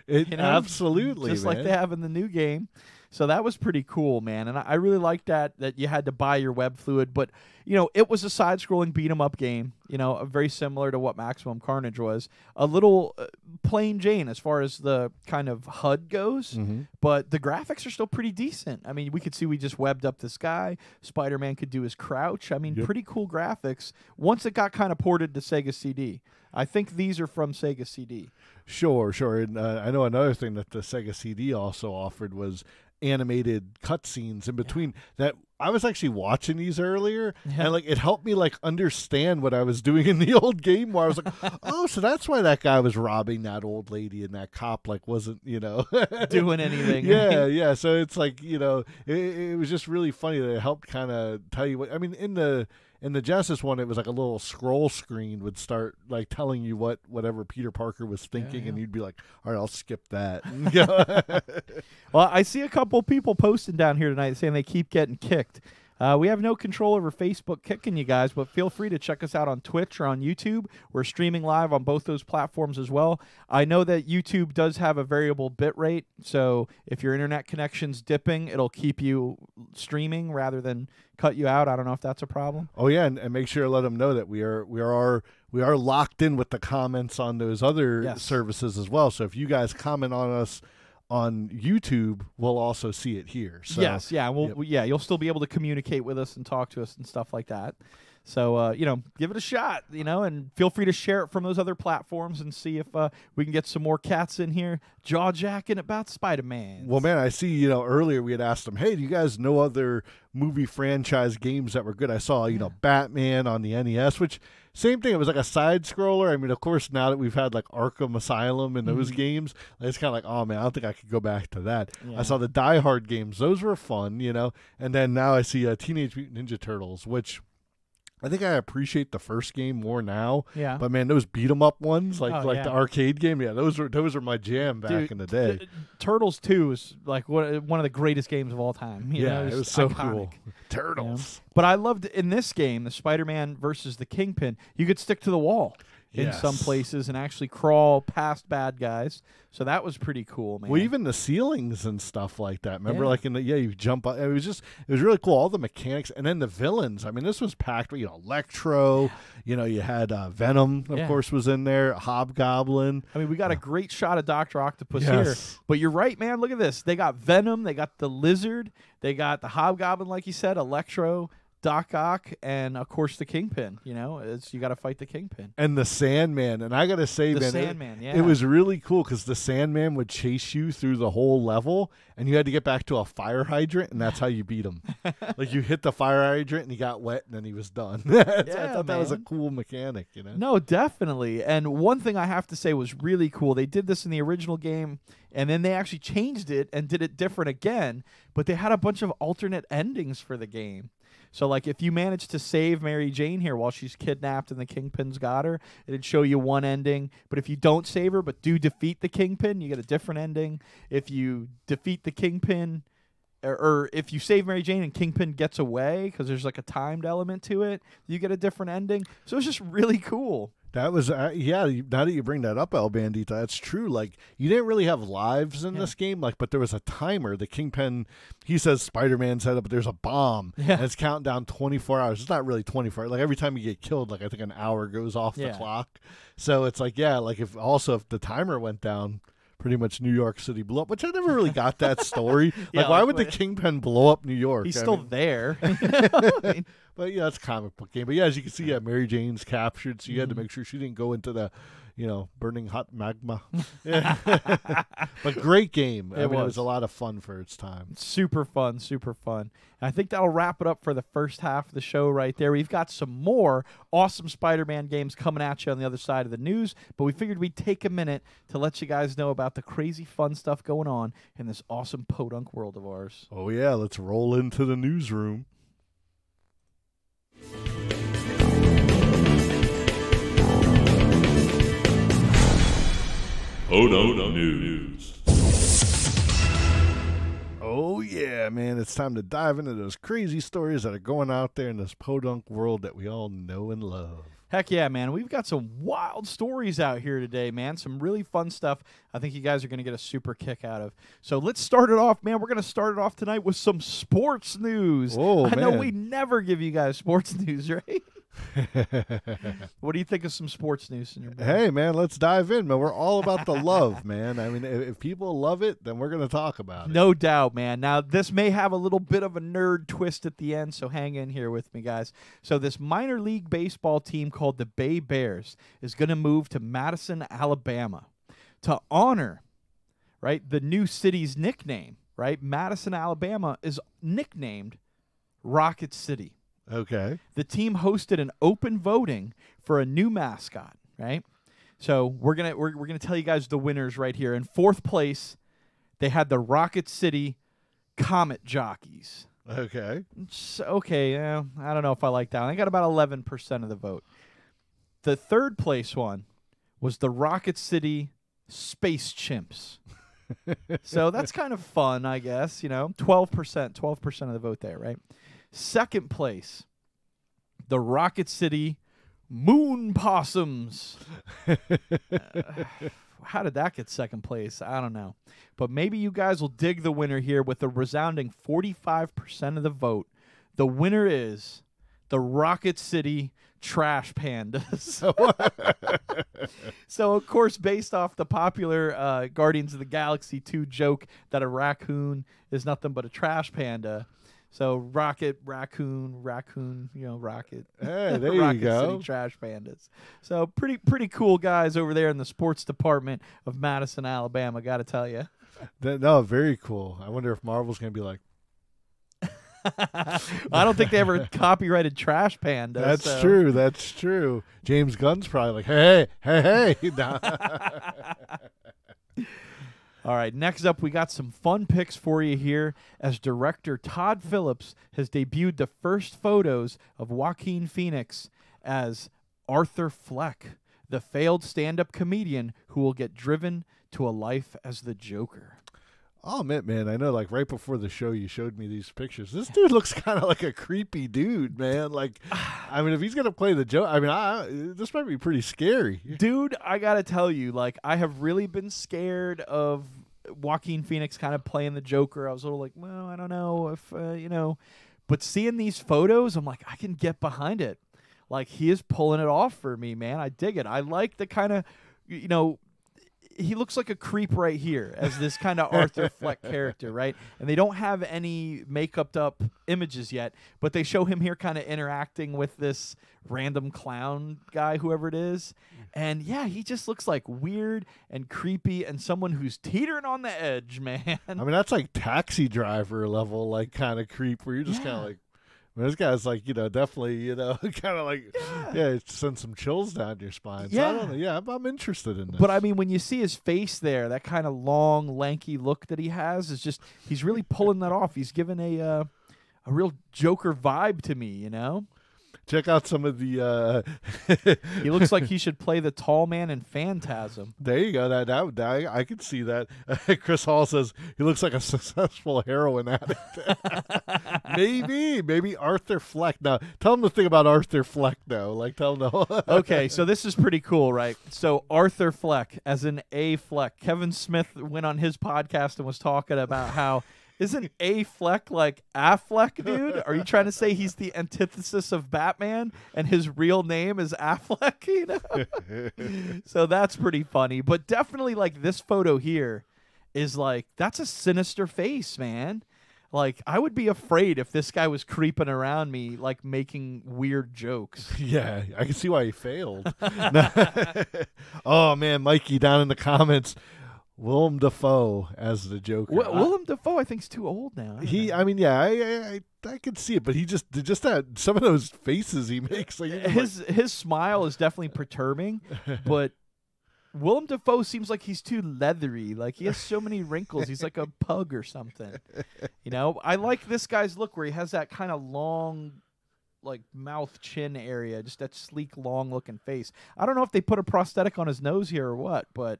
S1: Absolutely,
S2: just
S1: man.
S2: like they have in the new game. So that was pretty cool, man. And I really liked that you had to buy your web fluid. But, it was a side-scrolling beat-em-up game, very similar to what Maximum Carnage was. A little plain Jane as far as the kind of HUD goes, but the graphics are still pretty decent. I mean, we could see we just webbed up this guy. Spider-Man could do his crouch. I mean, pretty cool graphics once it got kind of ported to Sega CD. I think these are from Sega CD.
S1: Sure. And I know another thing that the Sega CD also offered was animated cutscenes in between that. I was actually watching these earlier, and it helped me understand what I was doing in the old game. Where I was like, "Oh, so that's why that guy was robbing that old lady, and that cop wasn't
S2: doing anything."
S1: Yeah. So it's it was just really funny that it helped kind of tell you what. I mean, in the Genesis one, it was a little scroll screen would start telling you whatever Peter Parker was thinking, and you'd be like, "All right, I'll skip that."
S2: Well, I see a couple people posting down here tonight saying they keep getting kicked. We have no control over Facebook kicking you guys, but feel free to check us out on Twitch or on YouTube. We're streaming live on both those platforms as well. I know that YouTube does have a variable bit rate, so if your internet connection's dipping, it'll keep you streaming rather than cut you out. I don't know if that's a problem.
S1: Oh yeah, and make sure to let them know that we are locked in with the comments on those other services as well. So if you guys comment on us on YouTube, we'll also see it here. So,
S2: yes, yeah, you'll still be able to communicate with us and talk to us and stuff like that. So, give it a shot, and feel free to share it from those other platforms and see if we can get some more cats in here jaw-jacking about Spider-Man.
S1: Well, man, I see, earlier we had asked them, hey, do you guys know other movie franchise games that were good? I saw, Batman on the NES, which, same thing, it was a side-scroller. I mean, of course, now that we've had, Arkham Asylum and those games, it's kind of oh, man, I don't think I could go back to that. Yeah. I saw the Die Hard games. Those were fun, and then now I see Teenage Mutant Ninja Turtles, which I think I appreciate the first game more now.
S2: Yeah.
S1: But man, those beat 'em up ones, the arcade game, those were my jam back in the day.
S2: Turtles 2 is one of the greatest games of all time.
S1: It was so
S2: iconic.
S1: cool. Turtles.
S2: But I loved in this game, the Spider-Man versus the Kingpin, you could stick to the wall in some places and actually crawl past bad guys. So that was pretty cool, man.
S1: Well, even the ceilings and stuff like that. Remember, you jump up. It was really cool. All the mechanics, and then the villains. I mean, this was packed with, Electro. You had Venom, of course, was in there. Hobgoblin.
S2: I mean, we got a great shot of Dr. Octopus here. But you're right, man. Look at this. They got Venom. They got the Lizard. They got the Hobgoblin, like you said, Electro, Doc Ock, and of course the Kingpin. You got to fight the Kingpin
S1: and the Sandman. And I gotta say, it was really cool because the Sandman would chase you through the whole level, and you had to get back to a fire hydrant, and that's how you beat him. You hit the fire hydrant, and he got wet, and then he was done. I thought that was a cool mechanic.
S2: No, definitely. And one thing I have to say was really cool. They did this in the original game, and then they actually changed it and did it different again. But they had a bunch of alternate endings for the game. So, if you manage to save Mary Jane here while she's kidnapped and the Kingpin's got her, it'd show you one ending. But if you don't save her but do defeat the Kingpin, you get a different ending. If you defeat the Kingpin, or if you save Mary Jane and Kingpin gets away because there's a timed element to it, you get a different ending. So it's just really cool.
S1: That was, now that you bring that up, El Bandito, that's true. You didn't really have lives in this game, but there was a timer. The Kingpin, he says Spider-Man set up, but there's a bomb, and it's counting down 24 hours. It's not really 24 hours. Every time you get killed, I think an hour goes off the clock. So it's if the timer went down, pretty much New York City blew up, which I never really got that story. Why would the Kingpin blow up New York?
S2: He's still there.
S1: But it's a comic book game. But as you can see, Mary Jane's captured, so you had to make sure she didn't go into the, burning hot magma. But great game. It was a lot of fun for its time.
S2: Super fun, super fun. And I think that'll wrap it up for the first half of the show right there. We've got some more awesome Spider-Man games coming at you on the other side of the news, but we figured we'd take a minute to let you guys know about the crazy fun stuff going on in this awesome PoDunk world of ours.
S1: Oh, yeah. Let's roll into the newsroom.
S3: PoDunk News.
S1: Oh, yeah, man. It's time to dive into those crazy stories that are going out there in this PoDunk world that we all know and love.
S2: Heck yeah, man. We've got some wild stories out here today, man. Some really fun stuff I think you guys are going to get a super kick out of. So let's start it off, man. We're going to start it off tonight with some sports news.
S1: Oh,
S2: I know
S1: man.
S2: we never give you guys sports news, right? What do you think of some sports news in your book?
S1: Hey, man, let's dive in, man. We're all about the love, man. I mean, if people love it, then we're going to talk about it.
S2: No doubt, man. Now, this may have a little bit of a nerd twist at the end, so hang in here with me, guys. So this minor league baseball team called the Bay Bears is going to move to Madison, Alabama to honor, right, the new city's nickname, right? Madison, Alabama is nicknamed Rocket City.
S1: Okay.
S2: The team hosted an open voting for a new mascot, right? So we're gonna tell you guys the winners right here. In fourth place, they had the Rocket City Comet Jockeys.
S1: Okay.
S2: Okay, I don't know if I like that one. They got about 11% of the vote. The third place one was the Rocket City Space Chimps. So that's kind of fun, I guess. 12% of the vote there, right? Second place, the Rocket City Moon Possums. How did that get second place? I don't know. But maybe you guys will dig the winner here with a resounding 45% of the vote. The winner is the Rocket City Trash Pandas. So, of course, based off the popular Guardians of the Galaxy 2 joke that a raccoon is nothing but a trash panda. So rocket, raccoon, rocket.
S1: Hey, there you
S2: Rocket
S1: go.
S2: City Trash Pandas. So pretty cool guys over there in the sports department of Madison, Alabama, got to tell you.
S1: No, very cool. I wonder if Marvel's going to be like,
S2: I don't think they ever copyrighted Trash Pandas.
S1: that's true. That's true. James Gunn's probably like, hey. Nah.
S2: All right, next up, we got some fun pics for you here as director Todd Phillips has debuted the first photos of Joaquin Phoenix as Arthur Fleck, the failed stand-up comedian who will get driven to a life as the Joker.
S1: Oh, man, I know, like, right before the show, you showed me these pictures. This dude looks kind of like a creepy dude, man. Like, I mean, if he's going to play the Joker, I mean, this might be pretty scary.
S2: Dude, I got to tell you, like, I have really been scared of Joaquin Phoenix kind of playing the Joker. I was a little like, well, I don't know if, But seeing these photos, I'm like, I can get behind it. Like, he is pulling it off for me, man. I dig it. I like the kind of, he looks like a creep right here as this kind of Arthur Fleck character, right? And they don't have any makeup up images yet, but they show him here kind of interacting with this random clown guy, whoever it is. And yeah, he just looks like weird and creepy and someone who's teetering on the edge, man.
S1: I mean, that's like Taxi Driver level, like, kind of creep where you're just kind of like, this guy's like, definitely, kind of like, it sends some chills down your spine. So I don't know. Yeah, I'm interested in this.
S2: But I mean, when you see his face there, that kind of long, lanky look that he has is just, he's really pulling that off. He's giving a real Joker vibe to me,
S1: Check out some of the.
S2: He looks like he should play the tall man in Phantasm.
S1: There you go. That I could see that. Chris Hall says he looks like a successful heroin addict. Maybe Arthur Fleck. Now, tell him the thing about Arthur Fleck, though. Like, tell him the.
S2: Okay, so this is pretty cool, right? So Arthur Fleck, as in A. Fleck. Kevin Smith went on his podcast and was talking about how. Isn't A. Fleck like Affleck, dude? Are you trying to say he's the antithesis of Batman and his real name is Affleck, So that's pretty funny. But definitely, like, this photo here is like, that's a sinister face, man. Like, I would be afraid if this guy was creeping around me, like, making weird jokes.
S1: Yeah, I can see why he failed. Oh, man, Mikey down in the comments. Willem Dafoe as the Joker.
S2: Willem Dafoe, I think, is too old now.
S1: I could see it, but he just that some of those faces he makes. Like,
S2: his smile is definitely perturbing, but Willem Dafoe seems like he's too leathery. Like, he has so many wrinkles. He's like a pug or something. I like this guy's look where he has that kind of long, like, mouth chin area, just that sleek, long looking face. I don't know if they put a prosthetic on his nose here or what, but.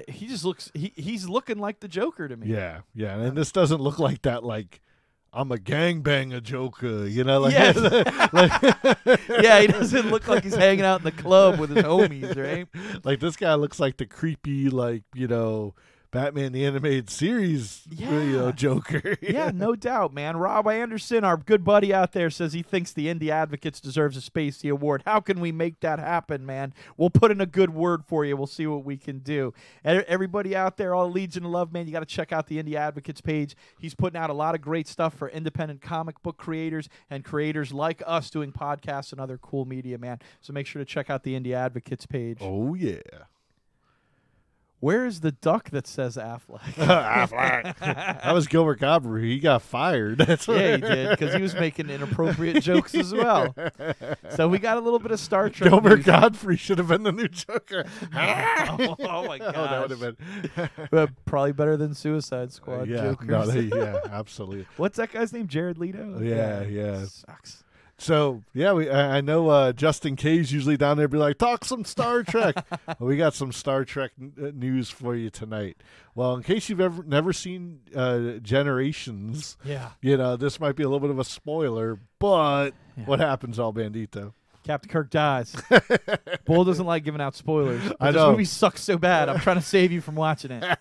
S2: He just looks. He's looking like the Joker to me.
S1: Yeah, and this doesn't look like that. Like I'm a gangbang Joker, you know, like,
S2: Yes.
S1: like,
S2: Yeah, he doesn't look like he's hanging out in the club with his homies, right?
S1: like this guy looks like the creepy, like, you know, Batman the Animated Series, you know,
S2: Yeah.
S1: Joker.
S2: Yeah, no doubt, man. Rob Anderson, our good buddy out there, says he thinks the Indie Advocates deserves a Spacey Award. How can we make that happen, man? We'll put in a good word for you. We'll see what we can do. And everybody out there, all Legion of Love, man, you got to check out the Indie Advocates page. He's putting out a lot of great stuff for independent comic book creators and creators like us doing podcasts and other cool media, man. So make sure to check out the Indie Advocates page.
S1: Oh, yeah.
S2: Where is the duck that says Affleck?
S1: Affleck. That was Gilbert Godfrey. He got fired. That's
S2: Yeah, he did, because he was making inappropriate jokes as well. So we got a little bit of Star Trek.
S1: Gilbert
S2: news.
S1: Godfrey should have been the new Joker.
S2: Oh my
S1: Oh, that
S2: god,
S1: would have been.
S2: probably better than Suicide Squad
S1: yeah,
S2: Jokers.
S1: no, yeah, absolutely.
S2: What's that guy's name? Jared Leto.
S1: Yeah.
S2: Sucks.
S1: So yeah, I know Justin K's usually down there be like, talk some Star Trek. Well, we got some Star Trek news for you tonight. Well, in case you've never seen Generations,
S2: Yeah.
S1: you know this might be a little bit of a spoiler, but what happens, all Bandito?
S2: Captain Kirk dies. Bull doesn't like giving out spoilers. But
S1: I
S2: this
S1: know.
S2: movie sucks so bad. I'm trying to save you from watching it.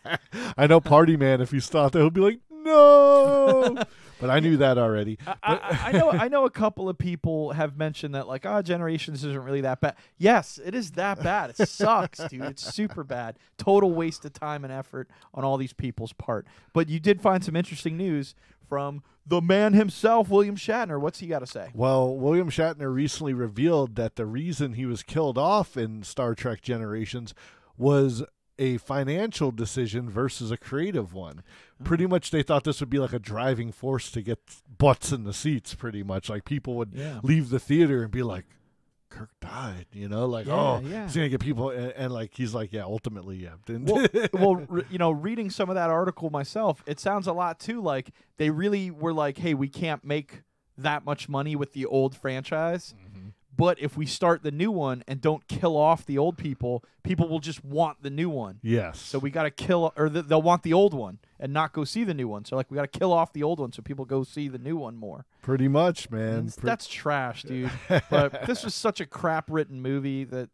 S1: I know Party Man, if he's thought that, he'll be like, no. But I knew that already.
S2: I know a couple of people have mentioned that, like, Generations isn't really that bad. Yes, it is that bad. It sucks, dude. It's super bad. Total waste of time and effort on all these people's part. But you did find some interesting news from the man himself, William Shatner. What's he got to say?
S1: Well, William Shatner recently revealed that the reason he was killed off in Star Trek Generations was a financial decision versus a creative one. Pretty much they thought this would be like a driving force to get butts in the seats, pretty much. Like people would leave the theater and be like, Kirk died, you know, like, he's going to get people. And like, he's like, ultimately, Didn't
S2: Reading some of that article myself, it sounds a lot too like they really were like, hey, we can't make that much money with the old franchise.
S1: Mm-hmm.
S2: But if we start the new one and don't kill off the old people, people will just want the new one.
S1: Yes.
S2: So we got to kill, or they'll want the old one and not go see the new one. So like we got to kill off the old one so people go see the new one more.
S1: Pretty much, man.
S2: That's trash, dude. But this was such a crap written movie that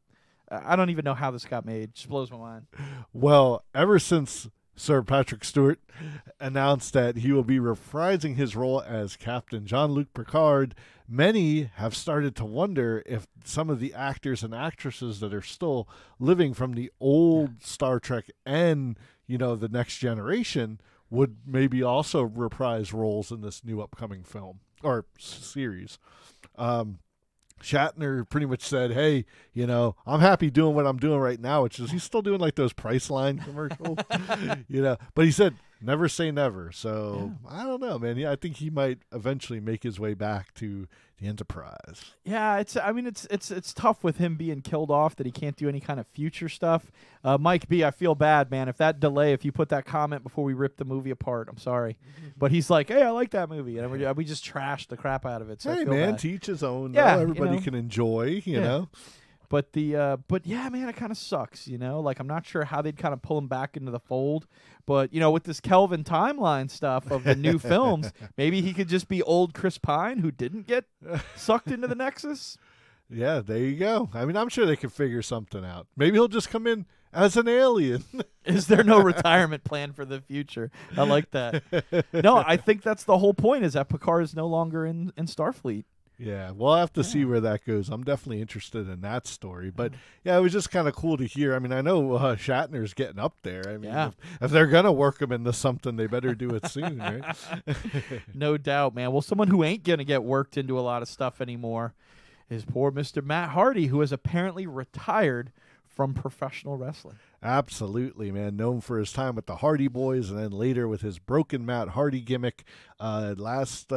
S2: I don't even know how this got made. It just blows my mind.
S1: Well, ever since Sir Patrick Stewart announced that he will be reprising his role as Captain Jean-Luc Picard, many have started to wonder if some of the actors and actresses that are still living from the old Star Trek and, the Next Generation would maybe also reprise roles in this new upcoming film or series. Shatner pretty much said, hey, I'm happy doing what I'm doing right now, which is he's still doing like those Priceline commercials, but he said, never say never. So I don't know, man. Yeah, I think he might eventually make his way back to the Enterprise.
S2: Yeah, it's tough with him being killed off that he can't do any kind of future stuff. Mike B, I feel bad, man. If you put that comment before we ripped the movie apart, I'm sorry. But he's like, hey, I like that movie. And we just trashed the crap out of it. So
S1: hey,
S2: I feel
S1: man,
S2: bad.
S1: to each his own.
S2: Yeah,
S1: everybody can enjoy, you know.
S2: But yeah, man, it kind of sucks, Like, I'm not sure how they'd kind of pull him back into the fold. But, with this Kelvin timeline stuff of the new films, maybe he could just be old Chris Pine who didn't get sucked into the Nexus.
S1: Yeah, there you go. I mean, I'm sure they could figure something out. Maybe he'll just come in as an alien.
S2: Is there no retirement plan for the future? I like that. No, I think that's the whole point, is that Picard is no longer in Starfleet.
S1: Yeah, we'll have to see where that goes. I'm definitely interested in that story. But, yeah, it was just kind of cool to hear. I mean, I know Shatner's getting up there. I mean, if they're going to work him into something, they better do it soon, right?
S2: No doubt, man. Well, someone who ain't going to get worked into a lot of stuff anymore is poor Mr. Matt Hardy, who has apparently retired from professional wrestling.
S1: Absolutely, man. Known for his time with the Hardy Boys and then later with his broken Matt Hardy gimmick. Last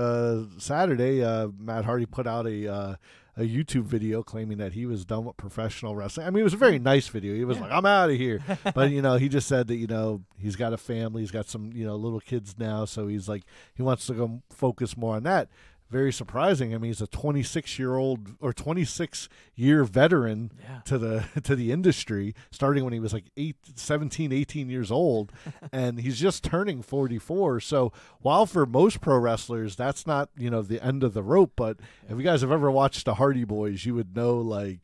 S1: Saturday, Matt Hardy put out a YouTube video claiming that he was done with professional wrestling. I mean, it was a very nice video. He was like, I'm out of here. But, he just said that, he's got a family. He's got some, little kids now. So he's like, he wants to go focus more on that. very surprising. I mean, he's a 26-year-old or 26-year veteran to the industry, starting when he was like 17, 18 years old, and he's just turning 44. So while for most pro wrestlers that's not, the end of the rope, but if you guys have ever watched the Hardy Boys, you would know, like,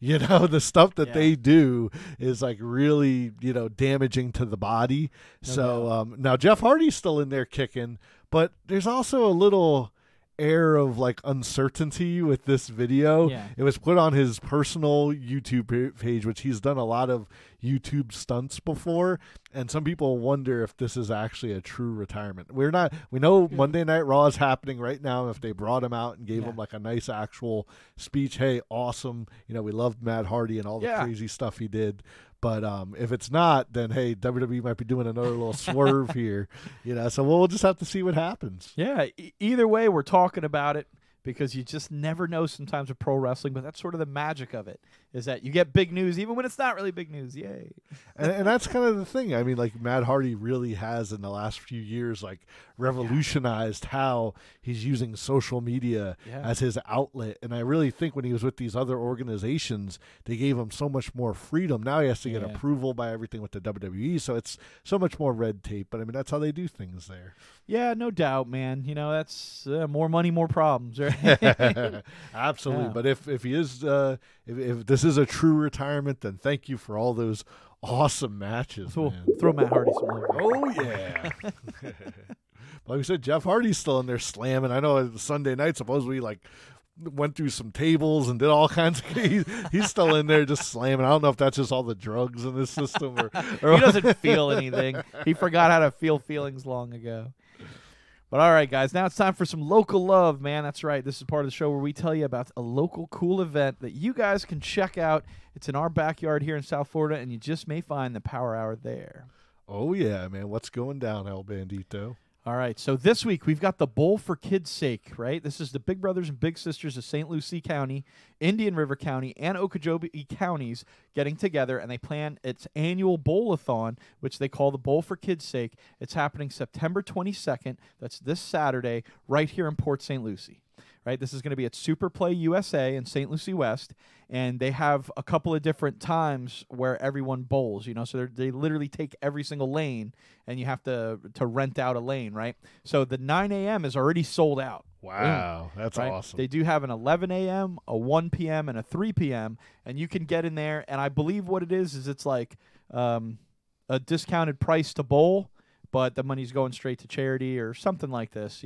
S1: the stuff that they do is like really, damaging to the body. Now Jeff Hardy's still in there kicking, but there's also a little air of like uncertainty with this video. It was put on his personal YouTube page, which he's done a lot of YouTube stunts before, and some people wonder if this is actually a true retirement. We know Monday Night Raw is happening right now. If they brought him out and gave him like a nice actual speech, hey, awesome, we loved Matt Hardy and all the crazy stuff he did. But if it's not, then hey, WWE might be doing another little swerve here, So we'll just have to see what happens.
S2: Yeah, either way, we're talking about it because you just never know sometimes with pro wrestling. But that's sort of the magic of it, is that you get big news even when it's not really big news. Yay!
S1: And that's kind of the thing. I mean, like Matt Hardy really has in the last few years like revolutionized how he's using social media as his outlet. And I really think when he was with these other organizations, they gave him so much more freedom. Now he has to get approval by everything with the WWE, so it's so much more red tape. But I mean, that's how they do things there.
S2: Yeah, no doubt, man. That's more money, more problems, right?
S1: Absolutely. But if he is, if this is a true retirement, then thank you for all those awesome matches. Man.
S2: Throw Matt Hardy some love.
S1: Oh yeah. Like we said, Jeff Hardy's still in there slamming. I know Sunday night, supposedly like went through some tables and did all kinds of. He's still in there just slamming. I don't know if that's just all the drugs in this system or
S2: he doesn't feel anything. He forgot how to feel feelings long ago. But all right, guys, now it's time for some local love, man. That's right. This is part of the show where we tell you about a local cool event that you guys can check out. It's in our backyard here in South Florida, and you just may find the Power Hour there.
S1: Oh, yeah, man. What's going down, El Bandito?
S2: All right, so this week we've got the Bowl for Kids' Sake, right? This is the Big Brothers and Big Sisters of St. Lucie County, Indian River County, and Okeechobee counties getting together, and they plan its annual bowl-a-thon, which they call the Bowl for Kids' Sake. It's happening September 22nd. That's this Saturday, right here in Port St. Lucie. Right, this is going to be at Super Play USA in St. Lucie West, and they have a couple of different times where everyone bowls. So they literally take every single lane, and you have to rent out a lane, right? So the 9 a.m. is already sold out.
S1: Wow, that's awesome.
S2: They do have an 11 a.m., a 1 p.m., and a 3 p.m., and you can get in there, and I believe what it is it's like a discounted price to bowl, but the money's going straight to charity or something like this,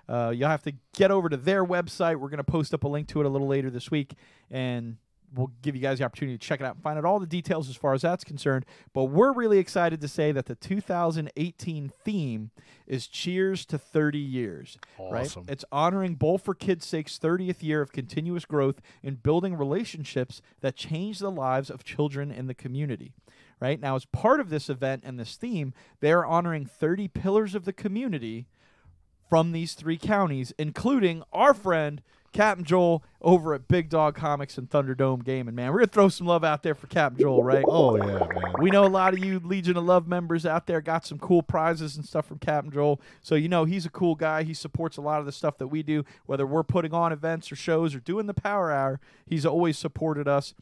S2: You'll have to get over to their website. We're going to post up a link to it a little later this week, and we'll give you guys the opportunity to check it out and find out all the details as far as that's concerned. But we're really excited to say that the 2018 theme is Cheers to 30 Years.
S1: Awesome.
S2: Right? It's honoring Bowl for Kids' Sake's 30th year of continuous growth in building relationships that change the lives of children in the community. Right? Now, as part of this event and this theme, they are honoring 30 pillars of the community from these 3 counties, including our friend Captain Joel over at Big Dog Comics and Thunderdome Gaming. Man, we're going to throw some love out there for Captain Joel, right?
S1: Oh, yeah, man.
S2: We know a lot of you Legion of Love members out there got some cool prizes and stuff from Captain Joel. So, he's a cool guy. He supports a lot of the stuff that we do, whether we're putting on events or shows or doing the Power Hour. He's always supported us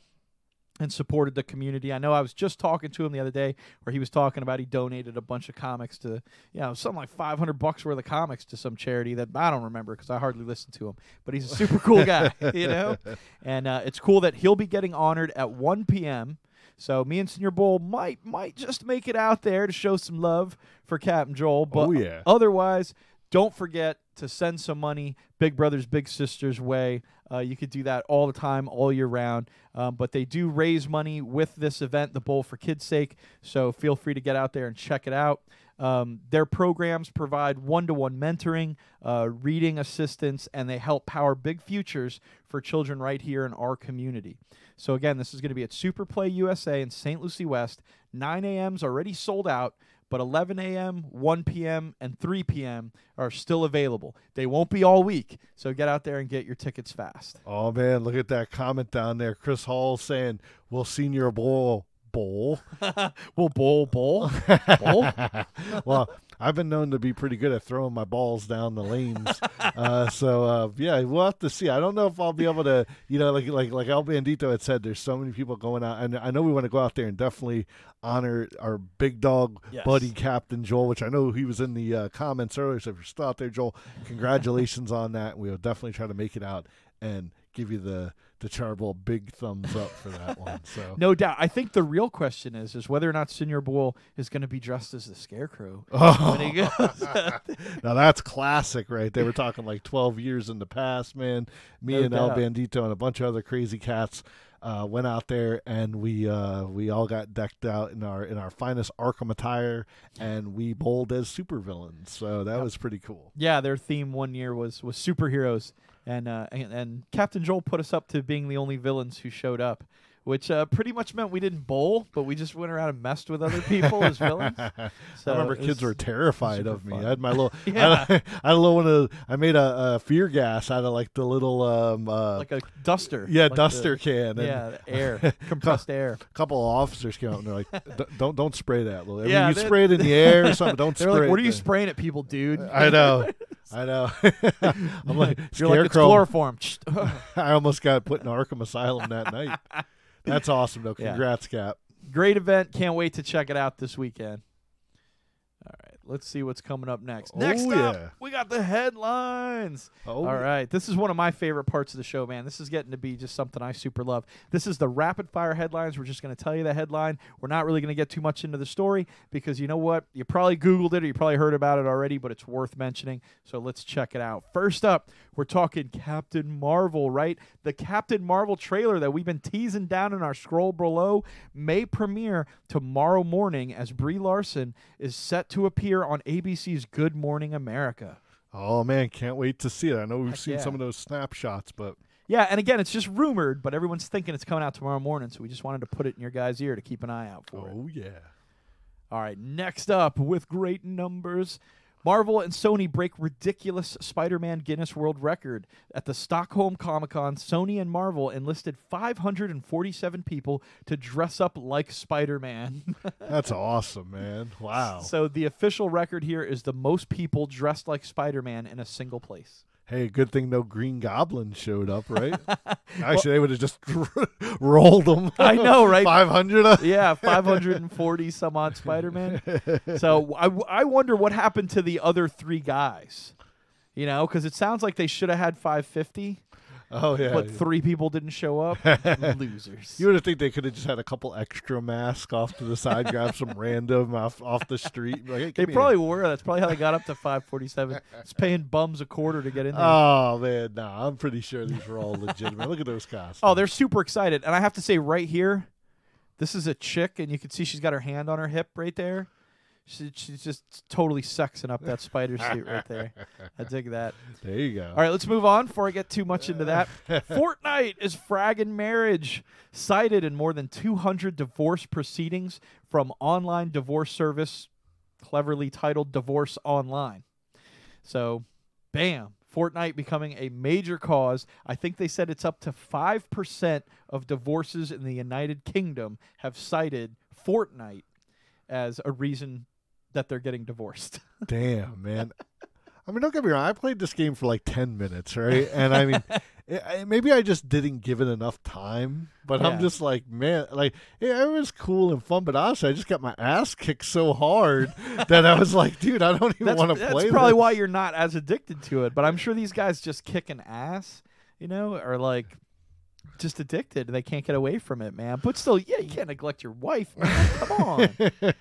S2: and supported the community. I know I was just talking to him the other day where he was talking about he donated a bunch of comics to, something like $500 worth of comics to some charity that I don't remember because I hardly listen to him. But he's a super cool guy, And it's cool that he'll be getting honored at 1 p.m. So me and Senior Bull might just make it out there to show some love for Captain Joel. But otherwise, don't forget to send some money Big Brothers, Big Sisters way. You could do that all the time, all year round. But they do raise money with this event, the Bowl for Kids' Sake. So feel free to get out there and check it out. Their programs provide one-to-one mentoring, reading assistance, and they help power big futures for children right here in our community. So again, this is going to be at Super Play USA in St. Lucie West. 9 a.m. is already sold out, but 11 a.m., 1 p.m., and 3 p.m. are still available. They won't be all week, so get out there and get your tickets fast.
S1: Oh, man, look at that comment down there. Chris Hall saying, will Senior Bowl?
S2: Well, bowl?
S1: Well, I've been known to be pretty good at throwing my balls down the lanes. Yeah, we'll have to see. I don't know if I'll be able to, like El Bandito had said, there's so many people going out. And I know we want to go out there and definitely honor our big dog buddy, Captain Joel, which I know he was in the comments earlier. So if you're still out there, Joel, congratulations on that. We'll definitely try to make it out and give you the Charboil big thumbs up for that one. So
S2: no doubt. I think the real question is whether or not Senior Bull is going to be dressed as the Scarecrow when he goes.
S1: Now that's classic, right? They were talking like 12 years in the past, man. Me and El Bandito and a bunch of other crazy cats went out there, and we all got decked out in our finest Arkham attire, and we bowled as supervillains. So that was pretty cool.
S2: Yeah, their theme one year was superheroes. And Captain Joel put us up to being the only villains who showed up, which pretty much meant we didn't bowl, but we just went around and messed with other people as villains. So
S1: I remember kids were terrified of me.
S2: Fun.
S1: I had my little, I had a little one. I made a fear gas out of like the little,
S2: like a duster.
S1: Yeah,
S2: like
S1: duster can.
S2: Yeah, air, compressed air.
S1: A couple of officers came out and they're like, "Don't spray that, little. You spray it in the air or something. Don't spray."
S2: Like,
S1: it
S2: what are you spraying at people, dude?
S1: I know. I'm like,
S2: you're like, it's chloroform.
S1: I almost got put in Arkham Asylum that night. That's awesome, though. Congrats, Cap.
S2: Great event. Can't wait to check it out this weekend. All right, let's see what's coming up next. Next up, we got the headlines. All right, this is one of my favorite parts of the show, man. This is getting to be just something I super love. This is the rapid-fire headlines. We're just going to tell you the headline. We're not really going to get too much into the story because you know what? You probably Googled it or you probably heard about it already, but it's worth mentioning, so let's check it out. First up, we're talking Captain Marvel, right? The Captain Marvel trailer that we've been teasing down in our scroll below may premiere tomorrow morning as Brie Larson is set to appear on ABC's Good Morning America.
S1: Oh, man, can't wait to see it. I know we've seen some of those snapshots, but...
S2: Yeah, and again, it's just rumored, but everyone's thinking it's coming out tomorrow morning, so we just wanted to put it in your guys' ear to keep an eye out for it.
S1: Oh, yeah.
S2: All right, next up, with great numbers, Marvel and Sony break ridiculous Spider-Man Guinness World Record. At the Stockholm Comic-Con, Sony and Marvel enlisted 547 people to dress up like Spider-Man.
S1: That's awesome, man. Wow.
S2: So the official record here is the most people dressed like Spider-Man in a single place.
S1: Hey, good thing no Green Goblin showed up, right? Actually, they would have just rolled them.
S2: I know, right?
S1: 500?
S2: Yeah, 540 some odd Spider-Man. So I wonder what happened to the other three guys. You know, because it sounds like they should have had 550.
S1: Oh, yeah.
S2: But 3 people didn't show up. Losers.
S1: You would have think they could have just had a couple extra masks off to the side, grab some random off the street. Like, hey,
S2: they probably were. That's probably how they got up to 547. It's paying bums a quarter to get in there.
S1: Oh, man. No, I'm pretty sure these were all legitimate. Look at those costumes.
S2: Oh, they're super excited. And I have to say right here, this is a chick, and you can see she's got her hand on her hip right there. She's just totally sexing up that spider suit right there. I dig that.
S1: There you go.
S2: All right, let's move on before I get too much into that. Fortnite is fragging marriage. Cited in more than 200 divorce proceedings from online divorce service, cleverly titled Divorce Online. So, bam. Fortnite becoming a major cause. I think they said it's up to 5% of divorces in the United Kingdom have cited Fortnite as a reason that they're getting divorced.
S1: Damn, man. I mean, don't get me wrong. I played this game for like 10 minutes, right? And I mean, maybe I just didn't give it enough time. But I'm just like, man, like, it was cool and fun. But honestly, I just got my ass kicked so hard that I was like, dude, I don't even want to play
S2: That's probably
S1: this.
S2: why you're not as addicted to it. But I'm sure these guys just kicking ass, you know, are like just addicted. They can't get away from it, man. But still, yeah, you can't neglect your wife, man. Come on.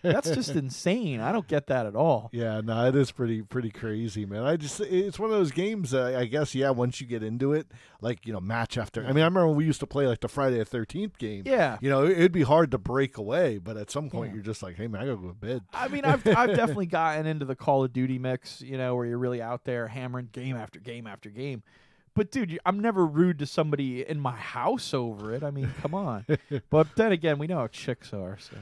S2: That's just insane. I don't get that at all.
S1: Yeah, no, it is pretty crazy, man. It's one of those games, I guess, yeah, once you get into it, like, you know, match after. I mean, I remember when we used to play, like, the Friday the 13th game.
S2: Yeah.
S1: You know, it'd be hard to break away, but at some point you're just like, hey, man, I gotta go to bed.
S2: I mean, I've definitely gotten into the Call of Duty mix, you know, where you're really out there hammering game after game after game. But, dude, I'm never rude to somebody in my house over it. I mean, come on. But then again, we know how chicks are. So.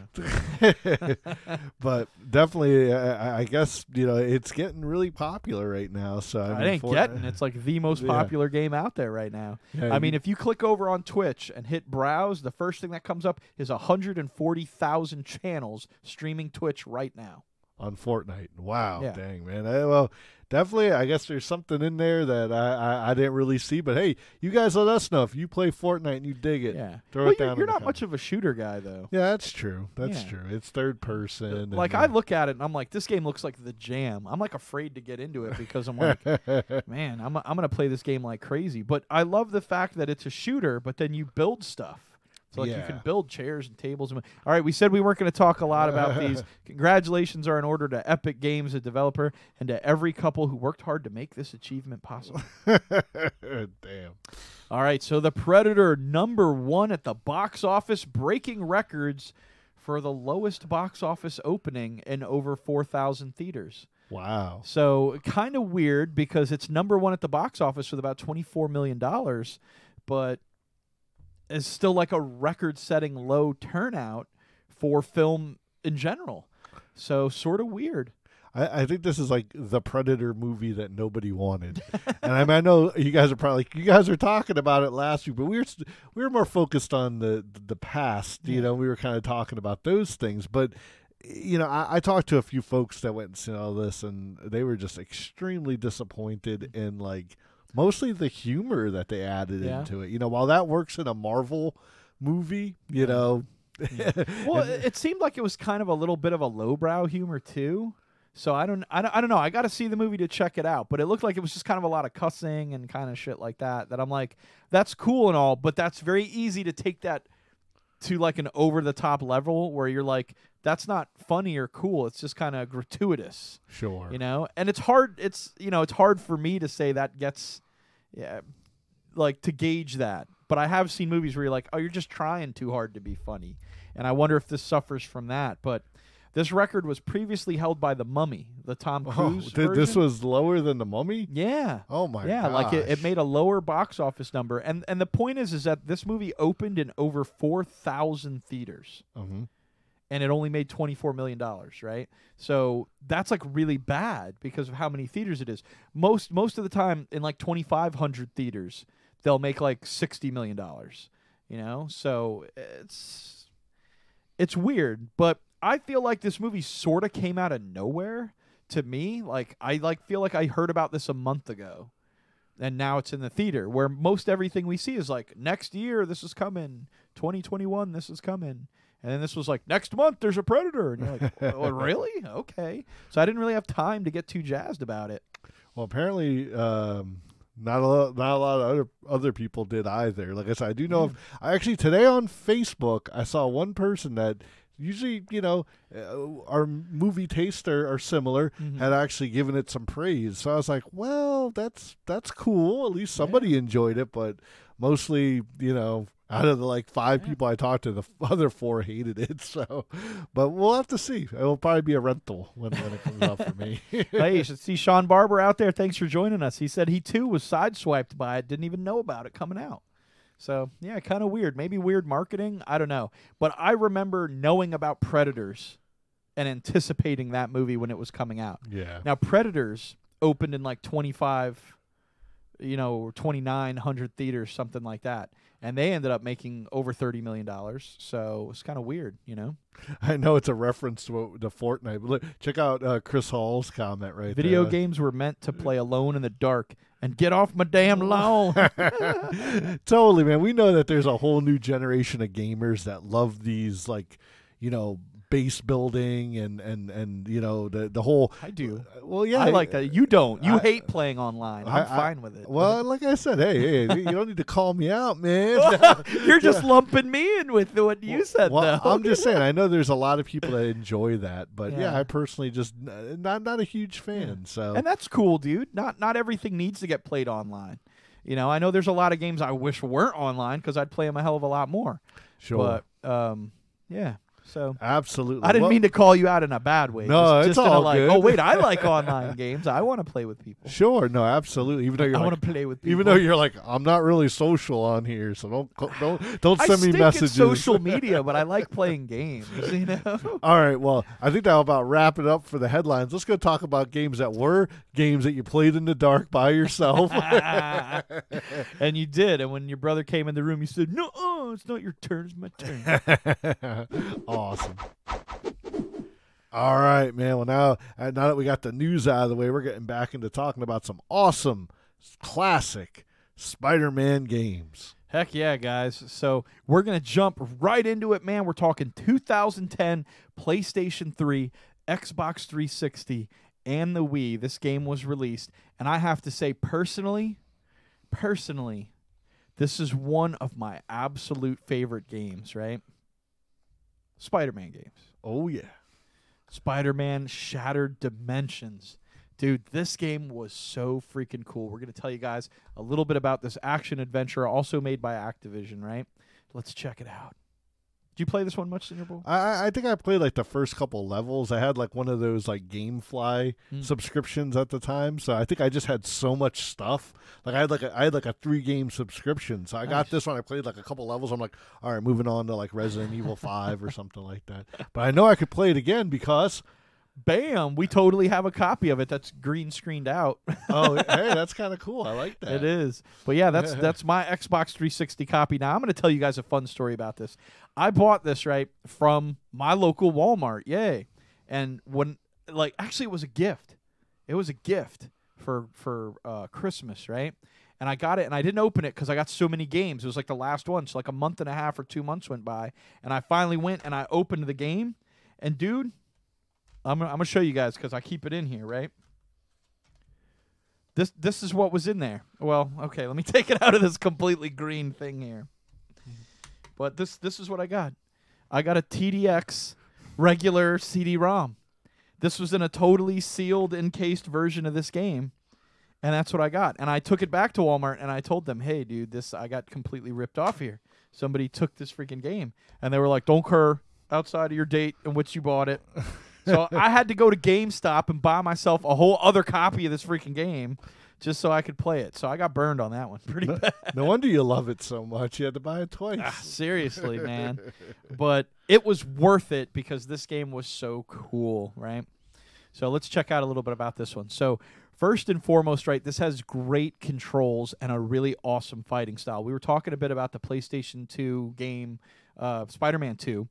S1: But definitely, I guess, you know, it's getting really popular right now. So
S2: I ain't getting. It's like the most popular game out there right now.
S1: Yeah,
S2: I mean, if you click over on Twitch and hit browse, the first thing that comes up is 140,000 channels streaming Twitch right now.
S1: on Fortnite. Wow,
S2: Yeah.
S1: dang, man. Well, definitely, I guess there's something in there that I didn't really see. But hey, you guys let us know if you play Fortnite and you dig it.
S2: Yeah.
S1: Throw
S2: Well,
S1: it down.
S2: you're not much of a shooter guy, though.
S1: Yeah, that's true. That's
S2: Yeah.
S1: true. It's third person.
S2: Like, I look at it and I'm like, this game looks like the jam. I'm like afraid to get into it because I'm like, man, I'm gonna play this game like crazy. But I love the fact that it's a shooter, but then you build stuff. So like you can build chairs and tables. All right, we said we weren't going to talk a lot about these. Congratulations are in order to Epic Games, a developer, and to every couple who worked hard to make this achievement possible.
S1: Damn.
S2: All right, so The Predator, #1 at the box office, breaking records for the lowest box office opening in over 4,000 theaters.
S1: Wow.
S2: So kind of weird because it's #1 at the box office with about $24 million, but is still like a record-setting low turnout for film in general. So sort of weird.
S1: I think this is like the Predator movie that nobody wanted. And I know you guys are probably you guys were talking about it last week, but we were more focused on the past.
S2: Yeah.
S1: You know, we were kind of talking about those things. But you know, I talked to a few folks that went and seen all this, and they were just extremely disappointed in like mostly the humor that they added into it. You know, while that works in a Marvel movie, you know.
S2: Yeah. Well, it seemed like it was kind of a little bit of a lowbrow humor too. So I don't know. I got to see the movie to check it out, but it looked like it was just kind of a lot of cussing and kind of shit like that. That I'm like, that's cool and all, but that's very easy to take that to like an over the top level where you're like, that's not funny or cool. It's just kind of gratuitous.
S1: Sure.
S2: You know, and it's hard. It's hard for me to say that gets, like to gauge that. But I have seen movies where you're like, oh, you're just trying too hard to be funny, and I wonder if this suffers from that. But this record was previously held by The Mummy, the Tom Cruise version.
S1: This was lower than The Mummy?
S2: Yeah.
S1: Oh my god.
S2: Yeah, like it made a lower box office number, and the point is that this movie opened in over 4,000 theaters.
S1: Mm-hmm.
S2: And it only made $24 million, right? So that's like really bad because of how many theaters it is. Most of the time in like 2,500 theaters, they'll make like $60 million, you know? So it's weird, but I feel like this movie sort of came out of nowhere to me. Like I feel like I heard about this a month ago, and now it's in the theater, where most everything we see is like next year this is coming, 2021 this is coming. And then this was like, next month there's a Predator. And you're like, oh, really? Okay. So I didn't really have time to get too jazzed about it.
S1: Well, apparently not a lot of other people did either. Like I said, I do know I actually today on Facebook, I saw one person that usually, you know, our movie tastes are similar, had actually given it some praise. So I was like, well, that's cool. At least somebody enjoyed it. But mostly, you know, out of the like 5 people I talked to, the other 4 hated it. So, but we'll have to see. It'll probably be a rental when it comes out for me.
S2: Hey, you should see Sean Barber out there. Thanks for joining us. He said he too was sideswiped by it. Didn't even know about it coming out. So yeah, kind of weird. Maybe weird marketing. I don't know. But I remember knowing about Predators and anticipating that movie when it was coming out.
S1: Yeah.
S2: Now Predators opened in like 2,900 theaters, something like that. And they ended up making over $30 million. So it's kind of weird, you know?
S1: I know it's a reference to the Fortnite. But look, check out Chris Hall's comment right there.
S2: Video games were meant to play alone in the dark and get off my damn lawn.
S1: Totally, man. We know that there's a whole new generation of gamers that love these, like, you know, base building and you know the whole.
S2: I do.
S1: Well, yeah,
S2: I like that. You don't. You hate playing online. I'm fine with it.
S1: Well, like I said, hey, you don't need to call me out, man.
S2: You're just lumping me in with what you said,
S1: well,
S2: though.
S1: I'm just saying. I know there's a lot of people that enjoy that, but
S2: Yeah.
S1: I personally just not a huge fan. So,
S2: and that's cool, dude. Not everything needs to get played online. You know, I know there's a lot of games I wish weren't online because I'd play them a hell of a lot more.
S1: sure,
S2: But yeah. So
S1: absolutely.
S2: I didn't mean to call you out in a bad way.
S1: No, it's
S2: just in a
S1: all
S2: like,
S1: good.
S2: oh wait, I like online games. I want to play with people.
S1: Sure, no, absolutely. Even though you're
S2: I
S1: like,
S2: want to play with people.
S1: even though you're like, I'm not really social on here, so don't
S2: I
S1: send me
S2: stink
S1: messages.
S2: at social media, but I like playing games. You know.
S1: All right, well, I think that'll about wrap it up for the headlines. Let's go talk about games that were games that you played in the dark by yourself.
S2: And you did. And when your brother came in the room, you said, "No, it's not your turn. It's my turn."
S1: Awesome. All right, man. Well, now that we got the news out of the way, we're getting back into talking about some awesome, classic Spider-Man games.
S2: Heck yeah, guys. So we're going to jump right into it, man. We're talking 2010 PlayStation 3, Xbox 360, and the Wii. This game was released. And I have to say, personally, this is one of my absolute favorite games, right? Spider-Man games.
S1: Oh, yeah.
S2: Spider-Man Shattered Dimensions. Dude, this game was so freaking cool. We're going to tell you guys a little bit about this action adventure, also made by Activision, right? Let's check it out. Did you play this one much, Senior Bull?
S1: I think I played like the first couple levels. I had like one of those like GameFly subscriptions at the time, so I think I just had so much stuff. Like I had like a 3-game subscription. So I got this one. I played like a couple levels. I'm like, all right, moving on to like Resident Evil 5 or something like that. But I know I could play it again because
S2: bam, we totally have a copy of it that's green screened out.
S1: oh, hey, that's kind of cool. I like that.
S2: It is. But yeah, that's my Xbox 360 copy. Now I'm going to tell you guys a fun story about this. I bought this right from my local Walmart. Yay. And when actually it was a gift. It was a gift for Christmas, right? And I got it, and I didn't open it because I got so many games. It was like the last one. So like a month and a half or 2 months went by, and I finally went and I opened the game. And dude, I'm gonna show you guys because I keep it in here, right? This is what was in there. Well, okay, let me take it out of this completely green thing here. But this is what I got. I got a TDX regular CD-ROM. This was in a totally sealed, encased version of this game, and that's what I got. And I took it back to Walmart, and I told them, hey, dude, I got completely ripped off here. Somebody took this freaking game. And they were like, don't cur, outside of your date in which you bought it. So I had to go to GameStop and buy myself a whole other copy of this freaking game just so I could play it. So I got burned on that one pretty bad.
S1: No wonder you love it so much. You had to buy it twice.
S2: Seriously, man. But it was worth it because this game was so cool, right? So let's check out a little bit about this one. So first and foremost, right, this has great controls and a really awesome fighting style. We were talking a bit about the PlayStation 2 game, Spider-Man 2,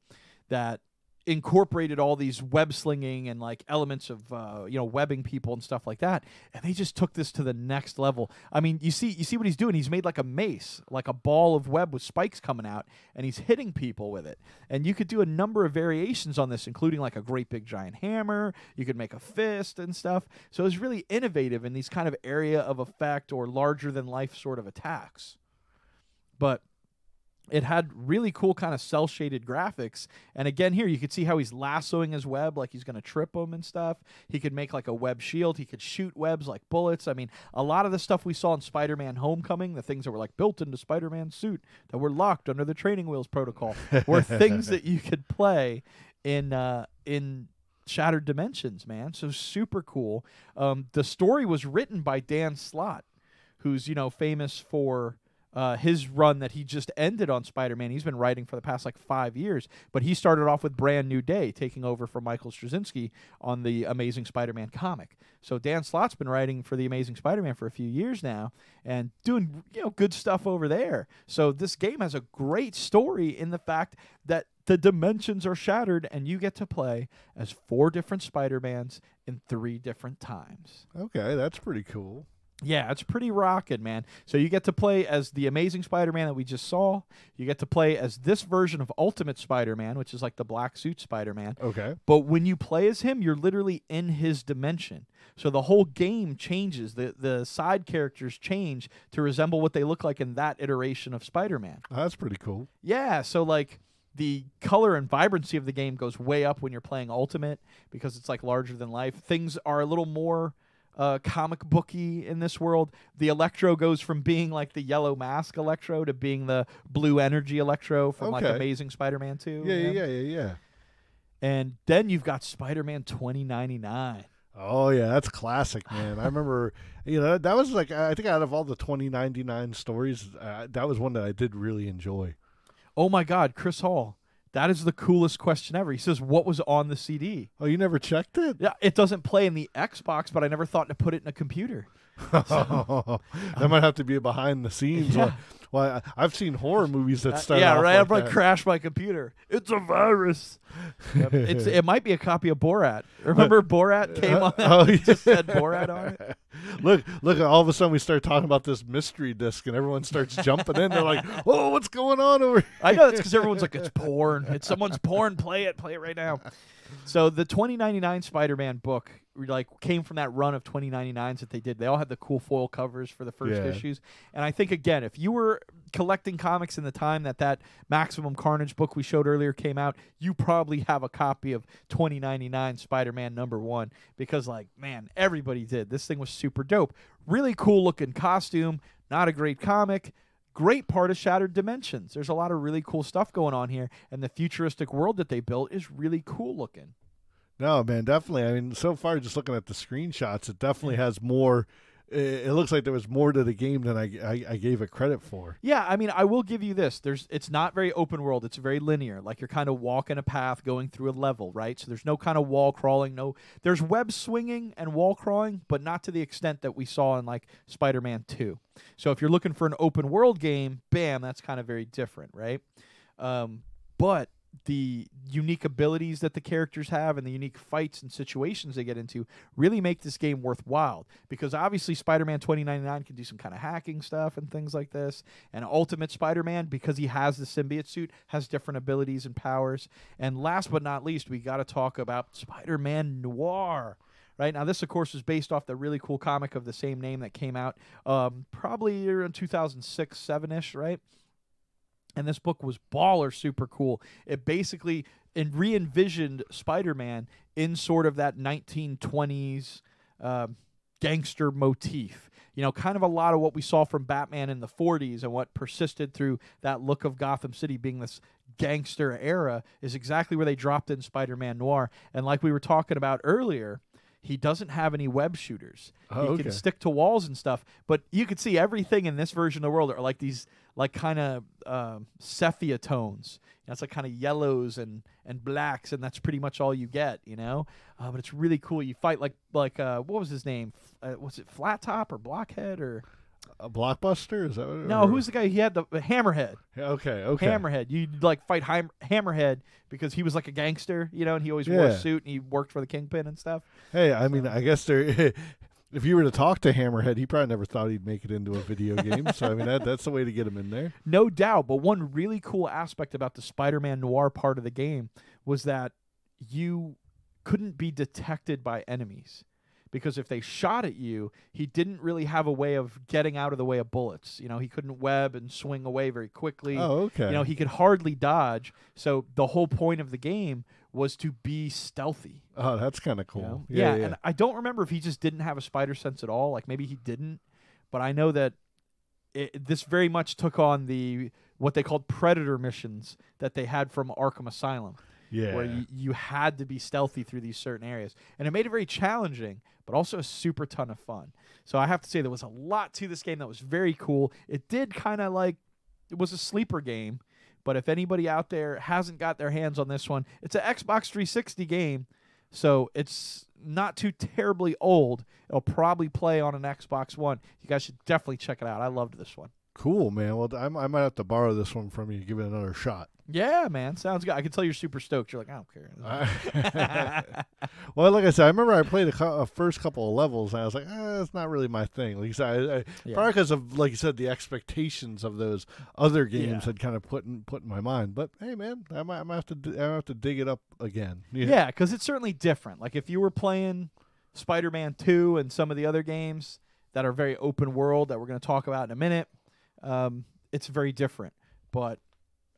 S2: that incorporated all these web slinging and like elements of webbing people and stuff like that, and they just took this to the next level. I mean, you see what he's doing. He's made like a mace, like a ball of web with spikes coming out, and he's hitting people with it. And you could do a number of variations on this, including like a great big giant hammer. You could make a fist and stuff. So it's really innovative in these kind of area of effect or larger than life sort of attacks. But it had really cool kind of cel-shaded graphics. And again, here you could see how he's lassoing his web like he's going to trip him and stuff. He could make like a web shield. He could shoot webs like bullets. I mean, a lot of the stuff we saw in Spider-Man Homecoming, the things that were like built into Spider-Man's suit that were locked under the training wheels protocol, were things that you could play in Shattered Dimensions, man. So super cool. The story was written by Dan Slott, who's, famous for his run that he just ended on Spider-Man. He's been writing for the past 5 years, but he started off with Brand New Day, taking over from Michael Straczynski on the Amazing Spider-Man comic. So Dan Slott's been writing for the Amazing Spider-Man for a few years now and doing good stuff over there. So this game has a great story in the fact that the dimensions are shattered and you get to play as 4 different Spider-Mans in 3 different times.
S1: Okay, that's pretty cool.
S2: Yeah, it's pretty rocking, man. So you get to play as the Amazing Spider-Man that we just saw. You get to play as this version of Ultimate Spider-Man, which is like the black suit Spider-Man.
S1: Okay.
S2: But when you play as him, you're literally in his dimension. So the whole game changes. The side characters change to resemble what they look like in that iteration of Spider-Man.
S1: Oh, that's pretty cool.
S2: Yeah, so the color and vibrancy of the game goes way up when you're playing Ultimate because it's like larger than life. Things are a little more comic booky in this world. The Electro goes from being like the yellow mask Electro to being the blue energy Electro from like Amazing Spider-Man 2.
S1: Yeah.
S2: And then you've got Spider-Man 2099.
S1: Oh yeah, that's classic, man. I remember, that was I think out of all the 2099 stories, that was one that I did really enjoy.
S2: Oh my God, Chris Hall. That is the coolest question ever. He says, what was on the CD?
S1: Oh, you never checked it?
S2: Yeah, it doesn't play in the Xbox, but I never thought to put it in a computer.
S1: That might have to be behind the scenes.
S2: Yeah.
S1: Well, I've seen horror movies that start
S2: yeah,
S1: off
S2: right.
S1: like
S2: I'm
S1: that.
S2: Crash my computer. It's a virus. Yep. It might be a copy of Borat. Remember Borat came on? It just said Borat on it.
S1: Look! All of a sudden, we start talking about this mystery disc, and everyone starts jumping in. They're like, "Oh, what's going on over here?"
S2: I know it's because everyone's like, "It's porn. It's someone's porn. Play it right now." So the 2099 Spider-Man book came from that run of 2099s that they did. They all had the cool foil covers for the first issues. And I think, again, if you were collecting comics in the time that Maximum Carnage book we showed earlier came out, you probably have a copy of 2099 Spider-Man #1 because, man, everybody did. This thing was super dope. Really cool looking costume. Not a great comic. Great part of Shattered Dimensions. There's a lot of really cool stuff going on here, and the futuristic world that they built is really cool looking.
S1: No, man, definitely. I mean, so far, just looking at the screenshots, it definitely has more. It looks like there was more to the game than I gave it credit for.
S2: Yeah, I mean, I will give you this. It's not very open world. It's very linear. Like you're kind of walking a path, going through a level, right? So there's no kind of wall crawling. There's web swinging and wall crawling, but not to the extent that we saw in Spider-Man 2. So if you're looking for an open world game, bam, that's kind of very different, right? But the unique abilities that the characters have and the unique fights and situations they get into really make this game worthwhile, because obviously Spider-Man 2099 can do some kind of hacking stuff and things like this, and Ultimate Spider-Man, because he has the symbiote suit, has different abilities and powers. And last but not least, we got to talk about Spider-Man Noir. Right now, this, of course, is based off the really cool comic of the same name that came out probably around 2006, 7-ish, right? And this book was baller super cool. It basically re-envisioned Spider-Man in sort of that 1920s gangster motif. Kind of a lot of what we saw from Batman in the 40s and what persisted through that look of Gotham City being this gangster era is exactly where they dropped in Spider-Man Noir. And like we were talking about earlier, he doesn't have any web shooters. He can stick to walls and stuff, but you can see everything in this version of the world are like these kind of sepia tones. It's kind of yellows and blacks, and that's pretty much all you get, But it's really cool. You fight like what was his name? Was it Flat Top or Blockhead or
S1: a Blockbuster? Is that what
S2: No, who's the guy? He had the Hammerhead.
S1: Okay.
S2: Hammerhead. You'd fight Hammerhead because he was like a gangster, and he always wore a suit and he worked for the Kingpin and stuff.
S1: Hey, I mean, I guess if you were to talk to Hammerhead, he probably never thought he'd make it into a video game. So, I mean, that's the way to get him in there.
S2: No doubt. But one really cool aspect about the Spider-Man Noir part of the game was that you couldn't be detected by enemies. Because if they shot at you, he didn't really have a way of getting out of the way of bullets. He couldn't web and swing away very quickly.
S1: Oh, okay.
S2: He could hardly dodge. So the whole point of the game was to be stealthy.
S1: Oh, that's kind of cool.
S2: Yeah, and I don't remember if he just didn't have a spider sense at all. Like maybe he didn't, but I know that this very much took on what they called Predator missions that they had from Arkham Asylum.
S1: Yeah.
S2: Where you had to be stealthy through these certain areas. And it made it very challenging, but also a super ton of fun. So I have to say there was a lot to this game that was very cool. It did kind of it was a sleeper game, but if anybody out there hasn't got their hands on this one, it's an Xbox 360 game, so it's not too terribly old. It'll probably play on an Xbox One. You guys should definitely check it out. I loved this one.
S1: Cool, man. Well, I might have to borrow this one from you to give it another shot.
S2: Yeah, man. Sounds good. I can tell you're super stoked. You're like, I don't care.
S1: Well, like I said, I remember I played a first couple of levels, and I was like, it's not really my thing. Like you said, probably because of, like you said, the expectations of those other games had kind of put in my mind. But hey, man, I might have to dig it up again.
S2: Yeah, because it's certainly different. Like if you were playing Spider-Man 2 and some of the other games that are very open world that we're going to talk about in a minute, it's very different. But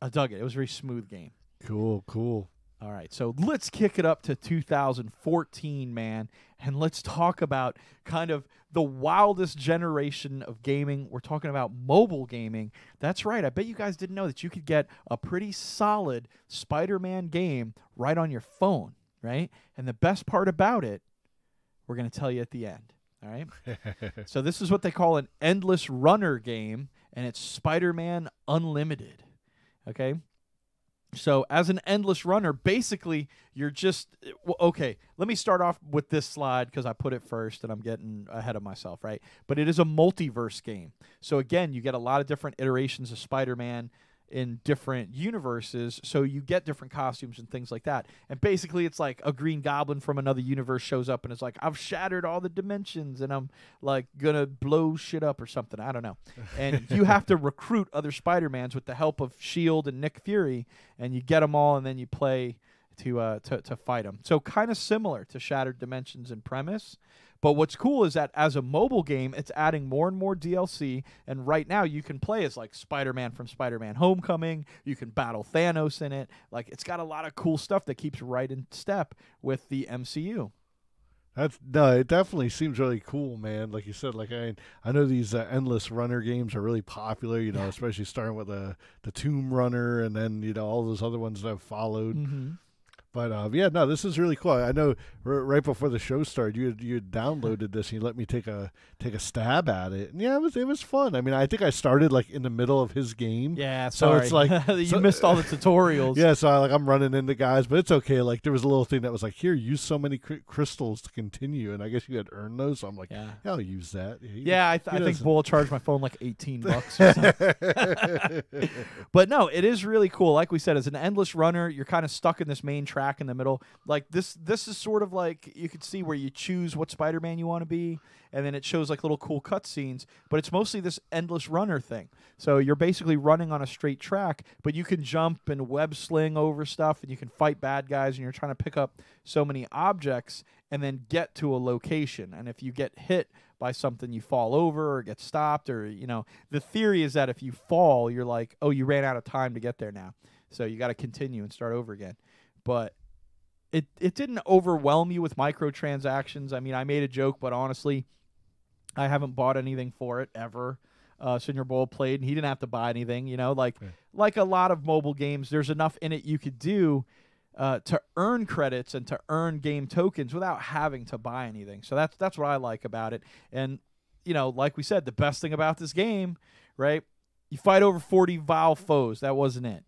S2: I dug it. It was a very smooth game.
S1: Cool.
S2: All right, so let's kick it up to 2014, man, and let's talk about kind of the wildest generation of gaming. We're talking about mobile gaming. That's right. I bet you guys didn't know that you could get a pretty solid Spider-Man game right on your phone, right? And the best part about it, we're going to tell you at the end, all right? So this is what they call an endless runner game, and it's Spider-Man Unlimited, okay? So as an endless runner, basically you're just okay. Let me start off with this slide because I put it first and I'm getting ahead of myself, right? But it is a multiverse game. So again, you get a lot of different iterations of Spider-Man in different universes, so you get different costumes and things like that. And basically it's like a Green Goblin from another universe shows up and it's like, I've shattered all the dimensions and I'm like gonna blow shit up or something, I don't know. And you have to recruit other Spider-Mans with the help of S.H.I.E.L.D. and Nick Fury, and you get them all and then you play to fight them. So kind of similar to Shattered Dimensions in premise. But what's cool is that as a mobile game, it's adding more and more DLC. And right now, you can play as like Spider-Man from Spider-Man Homecoming. You can battle Thanos in it. Like, it's got a lot of cool stuff that keeps right in step with the MCU.
S1: It definitely seems really cool, man. Like you said, like I know these endless runner games are really popular. You know, especially starting with the Tomb Runner, and then all those other ones that have followed.
S2: Mm-hmm.
S1: But this is really cool. I know right before the show started, you had downloaded this and you let me take a stab at it, and it was fun. I mean, I think I started like in the middle of his game.
S2: Yeah,
S1: so
S2: sorry.
S1: it's like
S2: you missed all the tutorials.
S1: Yeah, so I'm running into guys, but it's okay. Like there was a little thing that was like, here, use so many crystals to continue, and I guess you had earned those. So I'm like, yeah, I'll use that.
S2: I think Bull charged my phone like $18 or something. But no, it is really cool. Like we said, as an endless runner, you're kind of stuck in this main track in the middle. Like this is sort of like, you could see where you choose what Spider-Man you want to be, and then it shows like little cool cutscenes, but it's mostly this endless runner thing. So you're basically running on a straight track, but you can jump and web sling over stuff, and you can fight bad guys, and you're trying to pick up so many objects and then get to a location. And if you get hit by something, you fall over or get stopped, or the theory is that if you fall, you're like, oh, you ran out of time to get there now, so you got to continue and start over again. But it didn't overwhelm you with microtransactions. I mean, I made a joke, but honestly, I haven't bought anything for it ever. Senior Bowl played, and he didn't have to buy anything. Like a lot of mobile games, there's enough in it you could do to earn credits and to earn game tokens without having to buy anything. So that's what I like about it. And like we said, the best thing about this game, right? You fight over 40 vile foes. That wasn't it.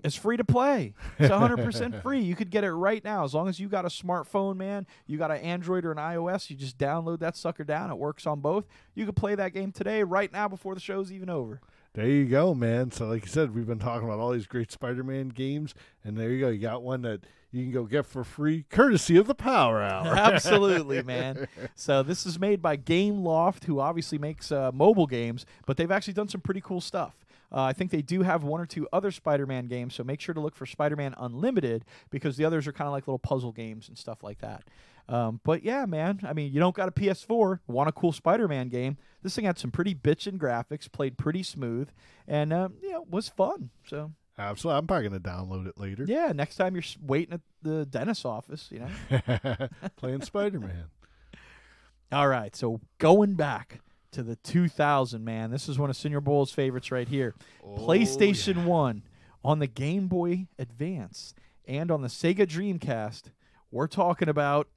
S2: It's free to play. It's 100% free. You could get it right now. As long as you got a smartphone, man, you got an Android or an iOS, you just download that sucker down. It works on both. You could play that game today, right now, before the show's even over.
S1: There you go, man. So like you said, we've been talking about all these great Spider-Man games, and there you go. You got one that you can go get for free, courtesy of the Power Hour.
S2: Absolutely, man. So this is made by Game Loft, who obviously makes mobile games, but they've actually done some pretty cool stuff. I think they do have one or two other Spider-Man games, so make sure to look for Spider-Man Unlimited, because the others are kind of like little puzzle games and stuff like that. But yeah, man, I mean, you don't got a PS4, want a cool Spider-Man game. This thing had some pretty bitchin' graphics, played pretty smooth, and was fun. So
S1: absolutely, I'm probably going to download it later.
S2: Yeah, next time you're waiting at the dentist's office,
S1: Playing Spider-Man.
S2: All right, so going back to the 2000, man. This is one of Senior Bowl's favorites right here. PlayStation 1 on the Game Boy Advance and on the Sega Dreamcast. We're talking about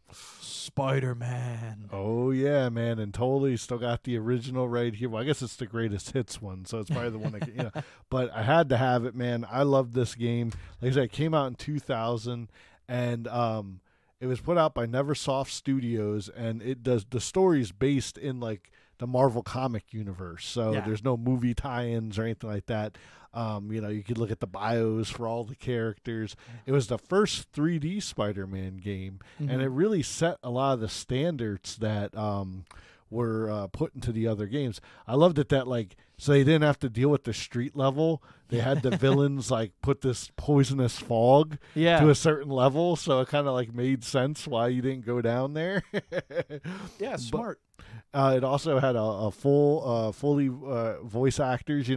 S2: Spider-Man.
S1: Oh, yeah, man. And totally still got the original right here. Well, I guess it's the greatest hits one, so it's probably the one that, But I had to have it, man. I love this game. Like I said, it came out in 2000, and it was put out by Neversoft Studios, and the story's based in like the Marvel comic universe. So there's no movie tie-ins or anything like that. You could look at the bios for all the characters. It was the first 3D Spider-Man game, and it really set a lot of the standards that were put into the other games. I loved it that so they didn't have to deal with the street level. They had the villains put this poisonous fog to a certain level, so it kind of made sense why you didn't go down there.
S2: Yeah, smart.
S1: It also had a fully voice actors,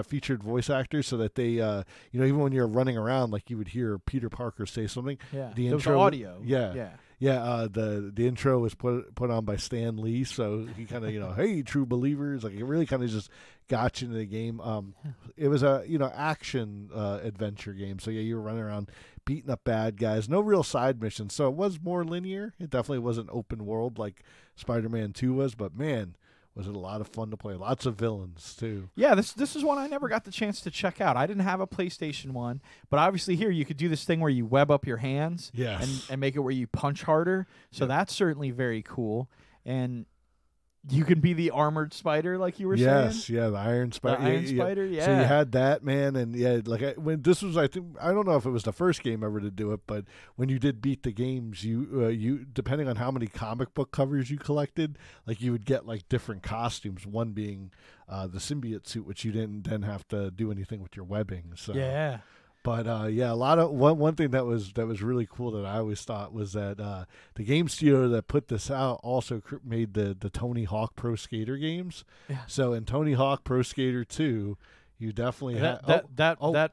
S1: featured voice actors, so that they, even when you're running around, you would hear Peter Parker say something.
S2: Yeah,
S1: the
S2: intro, audio.
S1: Yeah, the intro was put on by Stan Lee, so he kind of hey, true believers, it really kind of just got you into the game. It was a action adventure game, so you were running around beating up bad guys, no real side missions, so it was more linear. It definitely wasn't open world like Spider-Man 2 was, but man, was it a lot of fun to play. Lots of villains too.
S2: Yeah, this is one I never got the chance to check out. I didn't have a PlayStation 1, but obviously here you could do this thing where you web up your hands and make it where you punch harder. So that's certainly very cool. And you can be the armored spider, like you were saying.
S1: Yes, yeah, the Iron Spider.
S2: The Iron Spider, yeah.
S1: So you had that, man, and when this was, I think, I don't know if it was the first game ever to do it, but when you did beat the games, you depending on how many comic book covers you collected, like you would get like different costumes. One being the symbiote suit, which you didn't then have to do anything with your webbing. So
S2: yeah.
S1: But a lot of one thing that was really cool that I always thought was that the game studio that put this out also made the Tony Hawk Pro Skater games. Yeah. So in Tony Hawk Pro Skater 2, you definitely
S2: that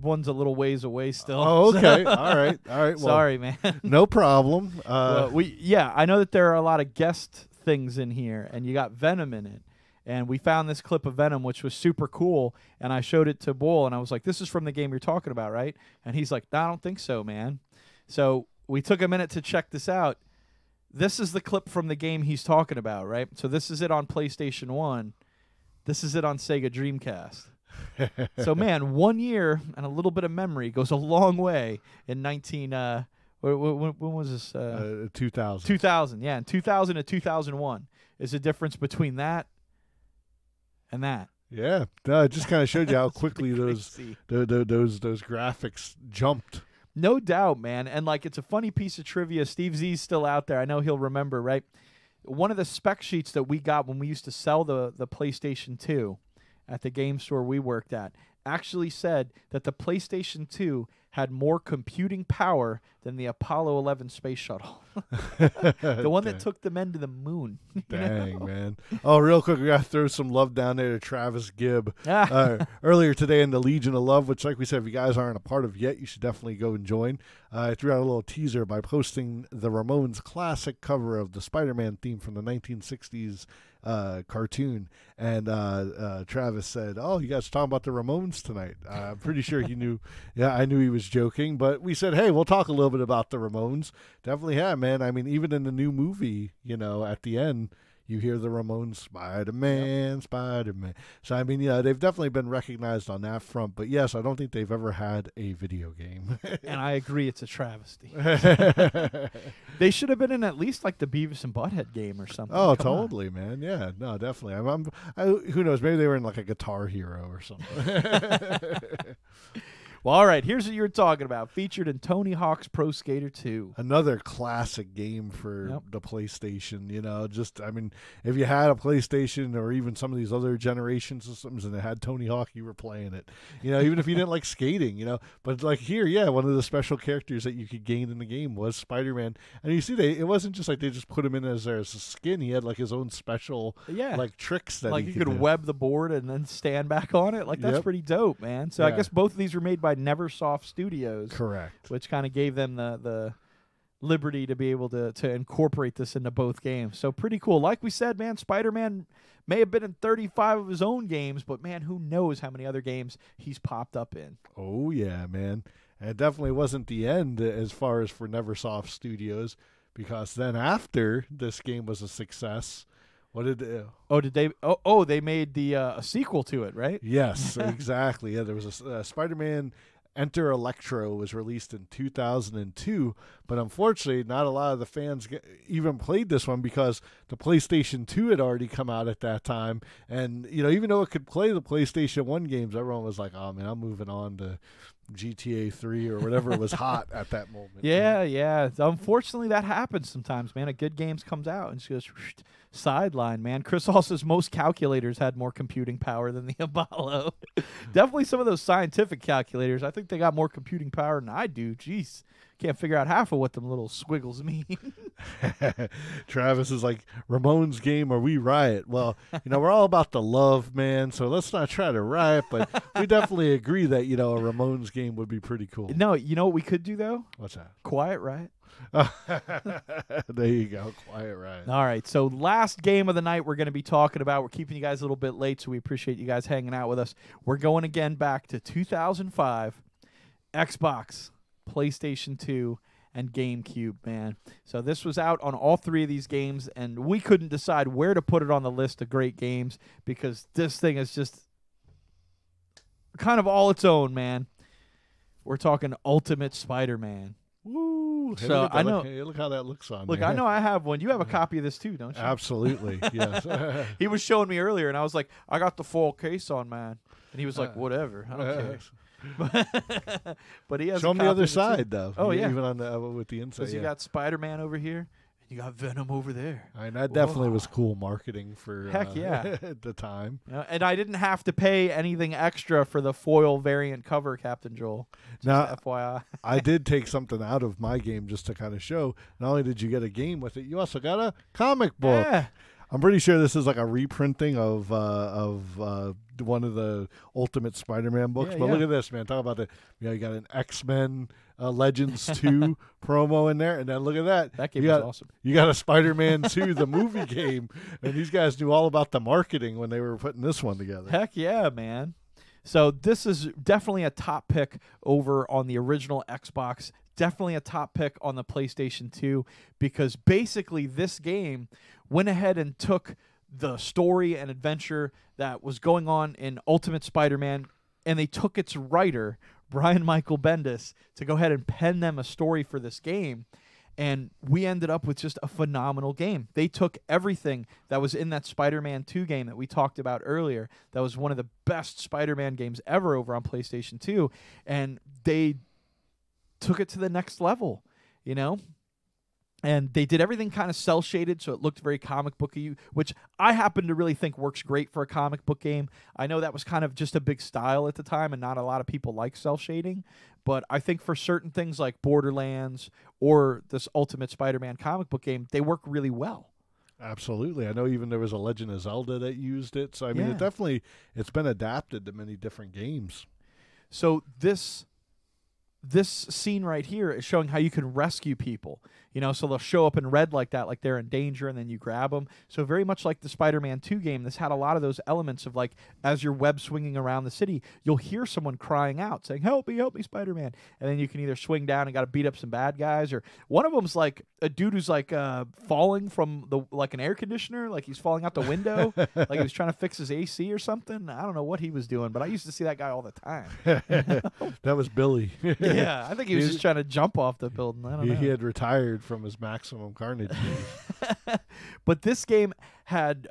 S2: one's a little ways away still.
S1: Oh, okay. All right. Well,
S2: sorry, man.
S1: No problem.
S2: I know that there are a lot of guest things in here, and you got Venom in it. And we found this clip of Venom, which was super cool, and I showed it to Bull, and I was like, this is from the game you're talking about, right? And he's like, no, I don't think so, man. So we took a minute to check this out. This is the clip from the game he's talking about, right? So this is it on PlayStation 1. This is it on Sega Dreamcast. So, man, 1 year and a little bit of memory goes a long way in when was this?
S1: 2000.
S2: 2000, yeah. In 2000 to 2001 is the difference between that and that.
S1: Yeah, no, it just kind of showed you how quickly those graphics jumped.
S2: No doubt, man. And like, it's a funny piece of trivia. Steve Z's still out there. I know he'll remember, right? One of the spec sheets that we got when we used to sell the PlayStation 2 at the game store we worked at actually said that the PlayStation 2 had more computing power than the Apollo 11 space shuttle. The one that took the men to the moon.
S1: Dang, man. Oh, real quick, we got to throw some love down there to Travis Gibb. Earlier today in the Legion of Love, which, like we said, if you guys aren't a part of yet, you should definitely go and join. I threw out a little teaser by posting the Ramones classic cover of the Spider-Man theme from the 1960s cartoon. And Travis said, oh, you guys are talking about the Ramones tonight. I'm pretty sure he knew. Yeah, I knew he was joking. But we said, hey, we'll talk a little bit about the Ramones. Definitely have, man. I mean, even in the new movie, at the end, you hear the Ramones, Spider-Man, Spider-Man. So, I mean, they've definitely been recognized on that front. But, yes, I don't think they've ever had a video game.
S2: And I agree, it's a travesty. They should have been in at least, like, the Beavis and Butthead game or something.
S1: Oh, totally, man. Yeah, no, definitely. Who knows? Maybe they were in, like, a Guitar Hero or something.
S2: Well, all right, here's what you were talking about. Featured in Tony Hawk's Pro Skater 2.
S1: Another classic game for the PlayStation. I mean, if you had a PlayStation or even some of these other generation systems and it had Tony Hawk, you were playing it. Even if you didn't like skating, But like here, yeah, one of the special characters that you could gain in the game was Spider-Man. And you see, it wasn't just like they just put him in as a skin. He had like his own special like tricks that
S2: you could web the board and then stand back on it. Like that's pretty dope, man. So I guess both of these were made by Neversoft Studios.
S1: Correct.
S2: Which kind of gave them the liberty to be able to incorporate this into both games. So pretty cool. Like we said, man, Spider-Man may have been in 35 of his own games, but man, who knows how many other games he's popped up in.
S1: Oh, yeah, man. And it definitely wasn't the end as far as for Neversoft Studios, because then after this game was a success, what did they?
S2: They made a sequel to it, right?
S1: Yes, exactly. Yeah, there was a Spider-Man Enter Electro was released in 2002, but unfortunately, not a lot of the fans even played this one because the PlayStation 2 had already come out at that time, and even though it could play the PlayStation 1 games, everyone was like, "Oh man, I'm moving on to GTA 3 or whatever was hot at that moment."
S2: Yeah. Unfortunately, that happens sometimes, man. A good game comes out and just goes sideline, man. Chris also says most calculators had more computing power than the Apollo. Definitely some of those scientific calculators. I think they got more computing power than I do. Jeez. Can't figure out half of what them little squiggles mean.
S1: Travis is like, Ramones game or we riot. Well, we're all about the love, man, so let's not try to riot, but we definitely agree that, a Ramones game would be pretty cool.
S2: No, you know what we could do, though?
S1: What's that?
S2: Quiet Riot.
S1: There you go. Quiet Riot.
S2: All right, so last game of the night we're going to be talking about. We're keeping you guys a little bit late, so we appreciate you guys hanging out with us. We're going again back to 2005, Xbox, PlayStation 2, and GameCube, man. So this was out on all 3 of these games, and we couldn't decide where to put it on the list of great games because this thing is just kind of all its own, man. We're talking Ultimate Spider-Man.
S1: Woo! Hey,
S2: So I know.
S1: Look how that looks on.
S2: Look,
S1: there.
S2: I know I have one. You have a copy of this too, don't you?
S1: Absolutely, yes.
S2: He was showing me earlier, and I was like, I got the full case on mine. And he was like, whatever. I don't care. But he has
S1: Show
S2: a
S1: him the
S2: copy
S1: other
S2: of it, too.
S1: side, though.
S2: Oh, yeah.
S1: Even on the with the inside.
S2: Because you got Spider-Man over here, and you got Venom over there.
S1: I mean, that definitely was cool marketing for
S2: Heck yeah.
S1: at the time.
S2: And I didn't have to pay anything extra for the foil variant cover, Captain Joel. Just
S1: Now,
S2: FYI.
S1: I did take something out of my game just to kind of show. Not only did you get a game with it, you also got a comic book.
S2: Yeah.
S1: I'm pretty sure this is like a reprinting of one of the Ultimate Spider-Man books.
S2: Yeah,
S1: but
S2: yeah.
S1: look at this, man. Talk about you got an X-Men Legends 2 promo in there, and then look at that.
S2: That game
S1: you
S2: was
S1: got,
S2: awesome.
S1: You got a Spider-Man 2, the movie game, and these guys knew all about the marketing when they were putting this one together.
S2: Heck yeah, man. So this is definitely a top pick over on the original Xbox. Definitely a top pick on the PlayStation 2 because basically this game went ahead and took the story and adventure that was going on in Ultimate Spider-Man, and they took its writer, Brian Michael Bendis, to go ahead and pen them a story for this game. And we ended up with just a phenomenal game. They took everything that was in that Spider-Man 2 game that we talked about earlier. That was one of the best Spider-Man games ever over on PlayStation 2. And they took it to the next level, you know? And they did everything kind of cel-shaded, so it looked very comic booky, which I happen to really think works great for a comic book game. I know that was kind of just a big style at the time, and not a lot of people like cel-shading. But I think for certain things like Borderlands or this Ultimate Spider-Man comic book game, they work really well.
S1: Absolutely. I know even there was a Legend of Zelda that used it. So, I mean, it's been adapted to many different games.
S2: So this scene right here is showing how you can rescue people. You know, so they'll show up in red like that, like they're in danger, and then you grab them. So very much like the Spider-Man 2 game, this had a lot of those elements of, like, as you're web swinging around the city, you'll hear someone crying out, saying, help me, Spider-Man. And then you can either swing down and got to beat up some bad guys, or one of them's like a dude who's like falling from an air conditioner, like he's falling out the window, like he was trying to fix his AC or something. I don't know what he was doing, but I used to see that guy all the time.
S1: That was Billy.
S2: Yeah, I think he was just trying to jump off the building. I don't know.
S1: He had retired from his Maximum Carnage days.
S2: But this game had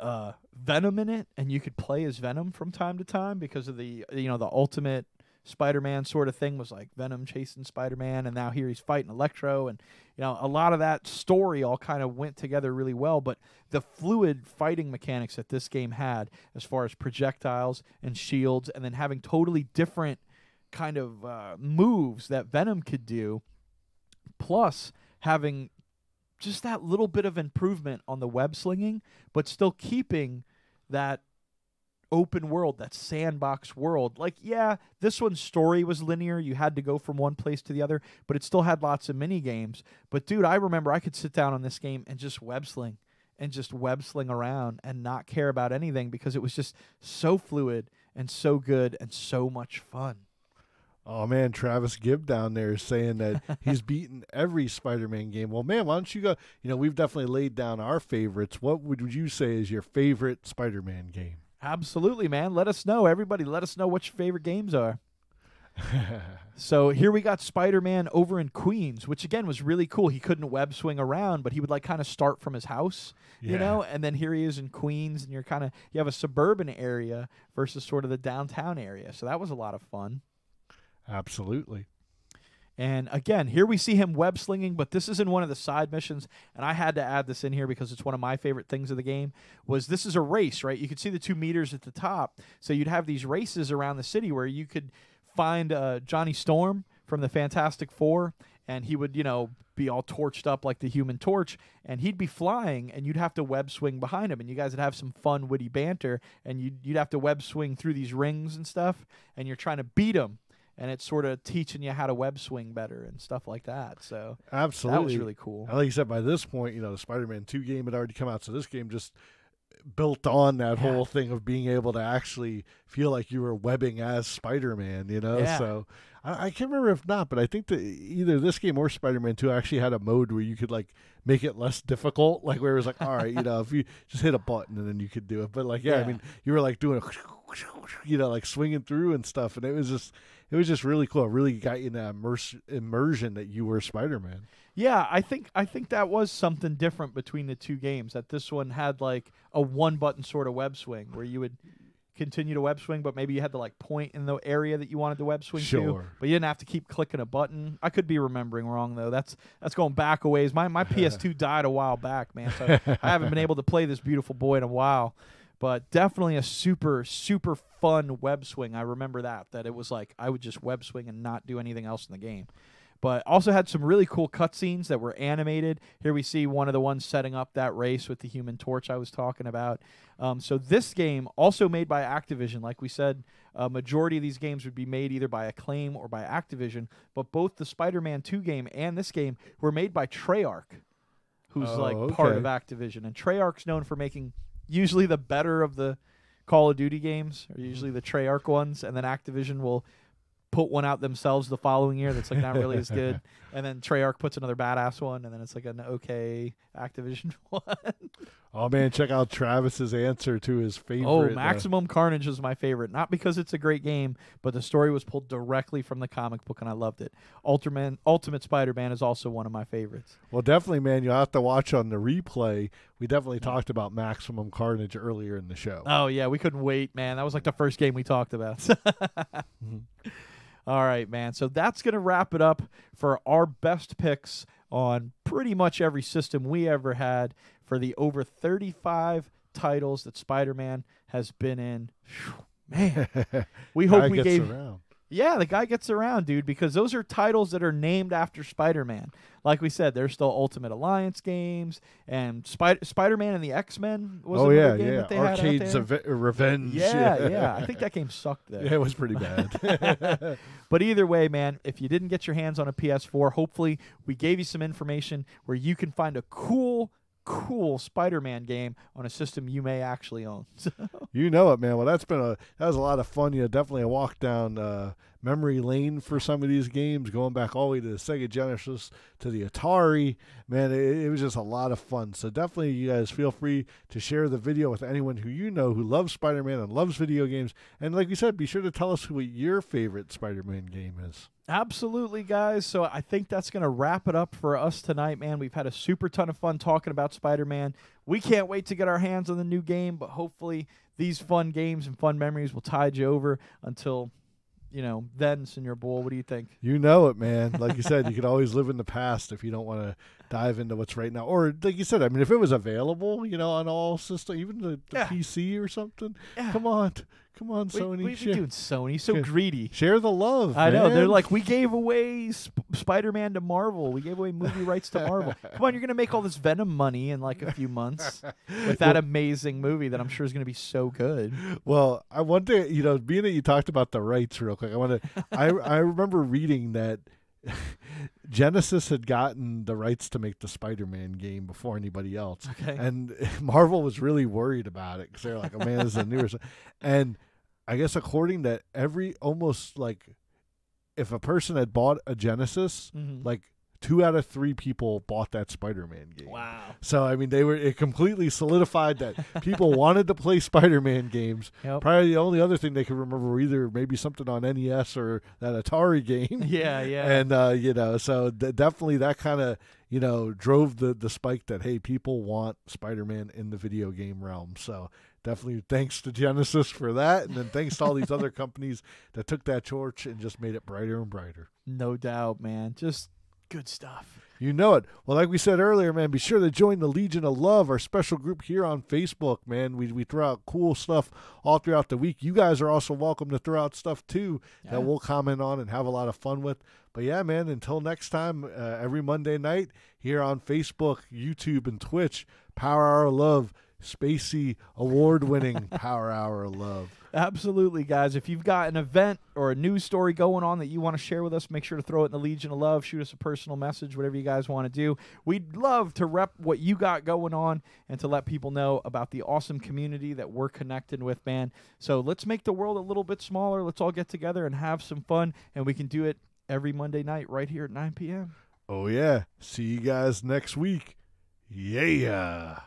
S2: Venom in it, and you could play as Venom from time to time because of the Ultimate Spider-Man sort of thing was like Venom chasing Spider-Man, and now here he's fighting Electro, and a lot of that story all kind of went together really well. But the fluid fighting mechanics that this game had, as far as projectiles and shields, and then having totally different kind of moves that Venom could do, plus having just that little bit of improvement on the web slinging, but still keeping that open world, that sandbox world. Like, yeah, this one's story was linear. You had to go from one place to the other, but it still had lots of mini games. But dude, I remember I could sit down on this game and just web sling around and not care about anything because it was just so fluid and so good and so much fun.
S1: Oh, man, Travis Gibb down there is saying that he's beaten every Spider-Man game. Well, man, why don't you go? We've definitely laid down our favorites. What would you say is your favorite Spider-Man game?
S2: Absolutely, man. Let us know. Everybody, let us know what your favorite games are. So here we got Spider-Man over in Queens, which, again, was really cool. He couldn't web swing around, but he would, like, kind of start from his house, and then here he is in Queens, and you have a suburban area versus sort of the downtown area. So that was a lot of fun.
S1: Absolutely.
S2: And again, here we see him web slinging, but this is in one of the side missions, and I had to add this in here because it's one of my favorite things of the game. This is a race, right? You could see the 2 meters at the top, so you'd have these races around the city where you could find Johnny Storm from the Fantastic Four, and he would, be all torched up like the Human Torch, and he'd be flying, and you'd have to web swing behind him, and you guys would have some fun, witty banter, and you'd have to web swing through these rings and stuff, and you're trying to beat him. And it's sort of teaching you how to web swing better and stuff like that. So
S1: absolutely,
S2: that was really cool.
S1: Like you said, by this point, the Spider-Man 2 game had already come out, so this game just built on that whole thing of being able to actually feel like you were webbing as Spider-Man, you know?
S2: Yeah.
S1: So I can't remember if not, but I think that either this game or Spider-Man 2 actually had a mode where you could like make it less difficult, like where it was like, all right, you know, if you just hit a button and then you could do it. But like, I mean, you were like doing, you know, like swinging through and stuff, and it was just really cool. It really got you in that immersion that you were Spider-Man.
S2: Yeah, I think that was something different between the two games. That this one had like a one button sort of web swing where you would continue to web swing, but maybe you had to like point in the area that you wanted to web swing to, but you didn't have to keep clicking a button. I could be remembering wrong though. That's going back a ways. My PS2 died a while back, man. So I haven't been able to play this beautiful boy in a while. But definitely a super, super fun web swing. I remember that it was like I would just web swing and not do anything else in the game. But also had some really cool cutscenes that were animated. Here we see one of the ones setting up that race with the Human Torch I was talking about. So this game, also made by Activision. Like we said, a majority of these games would be made either by Acclaim or by Activision. But both the Spider-Man 2 game and this game were made by Treyarch, who's part of Activision. And Treyarch's known for making usually the better of the Call of Duty games, or usually the Treyarch ones, and then Activision will put one out themselves the following year that's like not really as good, and then Treyarch puts another badass one, and then it's like an okay Activision one.
S1: Oh man, check out Travis's answer to his favorite.
S2: Oh, Maximum Carnage is my favorite, not because it's a great game, but the story was pulled directly from the comic book, and I loved it. Ultimate Spider-Man is also one of my favorites.
S1: Well, definitely, man, you'll have to watch on the replay. We definitely talked about Maximum Carnage earlier in the show.
S2: Oh yeah, we couldn't wait, man. That was like the first game we talked about. All right, man. So that's going to wrap it up for our best picks on pretty much every system we ever had for the over 35 titles that Spider-Man has been in. Whew, man, we hope we gave...
S1: around.
S2: Yeah, the guy gets around, dude, because those are titles that are named after Spider-Man. Like we said, there's still Ultimate Alliance games, and Spider-Man and the X-Men was another game that they
S1: Arcade's
S2: had out there.
S1: Revenge.
S2: Yeah. I think that game sucked, though.
S1: Yeah, it was pretty bad.
S2: But either way, man, if you didn't get your hands on a PS4, hopefully we gave you some information where you can find a cool Spider-Man game on a system you may actually own.
S1: You know it, man. Well, that was a lot of fun. Definitely a walk down memory lane for some of these games, going back all the way to the Sega Genesis, to the Atari. Man, it was just a lot of fun. So definitely you guys feel free to share the video with anyone who you know who loves Spider-Man and loves video games. And like we said, be sure to tell us what your favorite Spider-Man game is.
S2: Absolutely, guys. So I think that's going to wrap it up for us tonight, man. We've had a super ton of fun talking about Spider-Man. We can't wait to get our hands on the new game, but hopefully these fun games and fun memories will tide you over until, then, Senor Bull. What do you think?
S1: You know it, man. Like you said, you could always live in the past if you don't want to dive into what's right now. Or like you said, I mean, if it was available, on all systems, even the PC or something, come on, Sony.
S2: What are you doing, Sony? So greedy.
S1: Share the love.
S2: I know.
S1: Man.
S2: They're like, we gave away Spider-Man to Marvel. We gave away movie rights to Marvel. Come on, you're going to make all this Venom money in like a few months with that amazing movie that I'm sure is going to be so good.
S1: Well, I wonder, being that you talked about the rights real quick, I remember reading that Genesis had gotten the rights to make the Spider-Man game before anybody else.
S2: Okay.
S1: And Marvel was really worried about it because they're like, oh man, this is a newer. And I guess according to almost like if a person had bought a Genesis, like 2 out of 3 people bought that Spider-Man game.
S2: Wow.
S1: So, I mean, it completely solidified that people wanted to play Spider-Man games.
S2: Yep.
S1: Probably the only other thing they could remember were either maybe something on NES or that Atari game.
S2: Yeah.
S1: And, so definitely that kind of, drove the spike that, hey, people want Spider-Man in the video game realm. So definitely thanks to Genesis for that. And then thanks to all these other companies that took that torch and just made it brighter and brighter.
S2: No doubt, man. Just good stuff.
S1: You know it. Well, like we said earlier, man, be sure to join the Legion of Love, our special group here on Facebook, man. We throw out cool stuff all throughout the week. You guys are also welcome to throw out stuff, too, that we'll comment on and have a lot of fun with. But, yeah, man, until next time, every Monday night here on Facebook, YouTube, and Twitch, Power Our Love. Spacey award-winning Power Hour of Love.
S2: Absolutely, guys. If you've got an event or a news story going on that you want to share with us, make sure to throw it in the Legion of Love. Shoot us a personal message, whatever you guys want to do. We'd love to rep what you got going on and to let people know about the awesome community that we're connected with, man. So let's make the world a little bit smaller. Let's all get together and have some fun, and we can do it every Monday night right here at 9 p.m.
S1: Oh, yeah. See you guys next week. Yeah.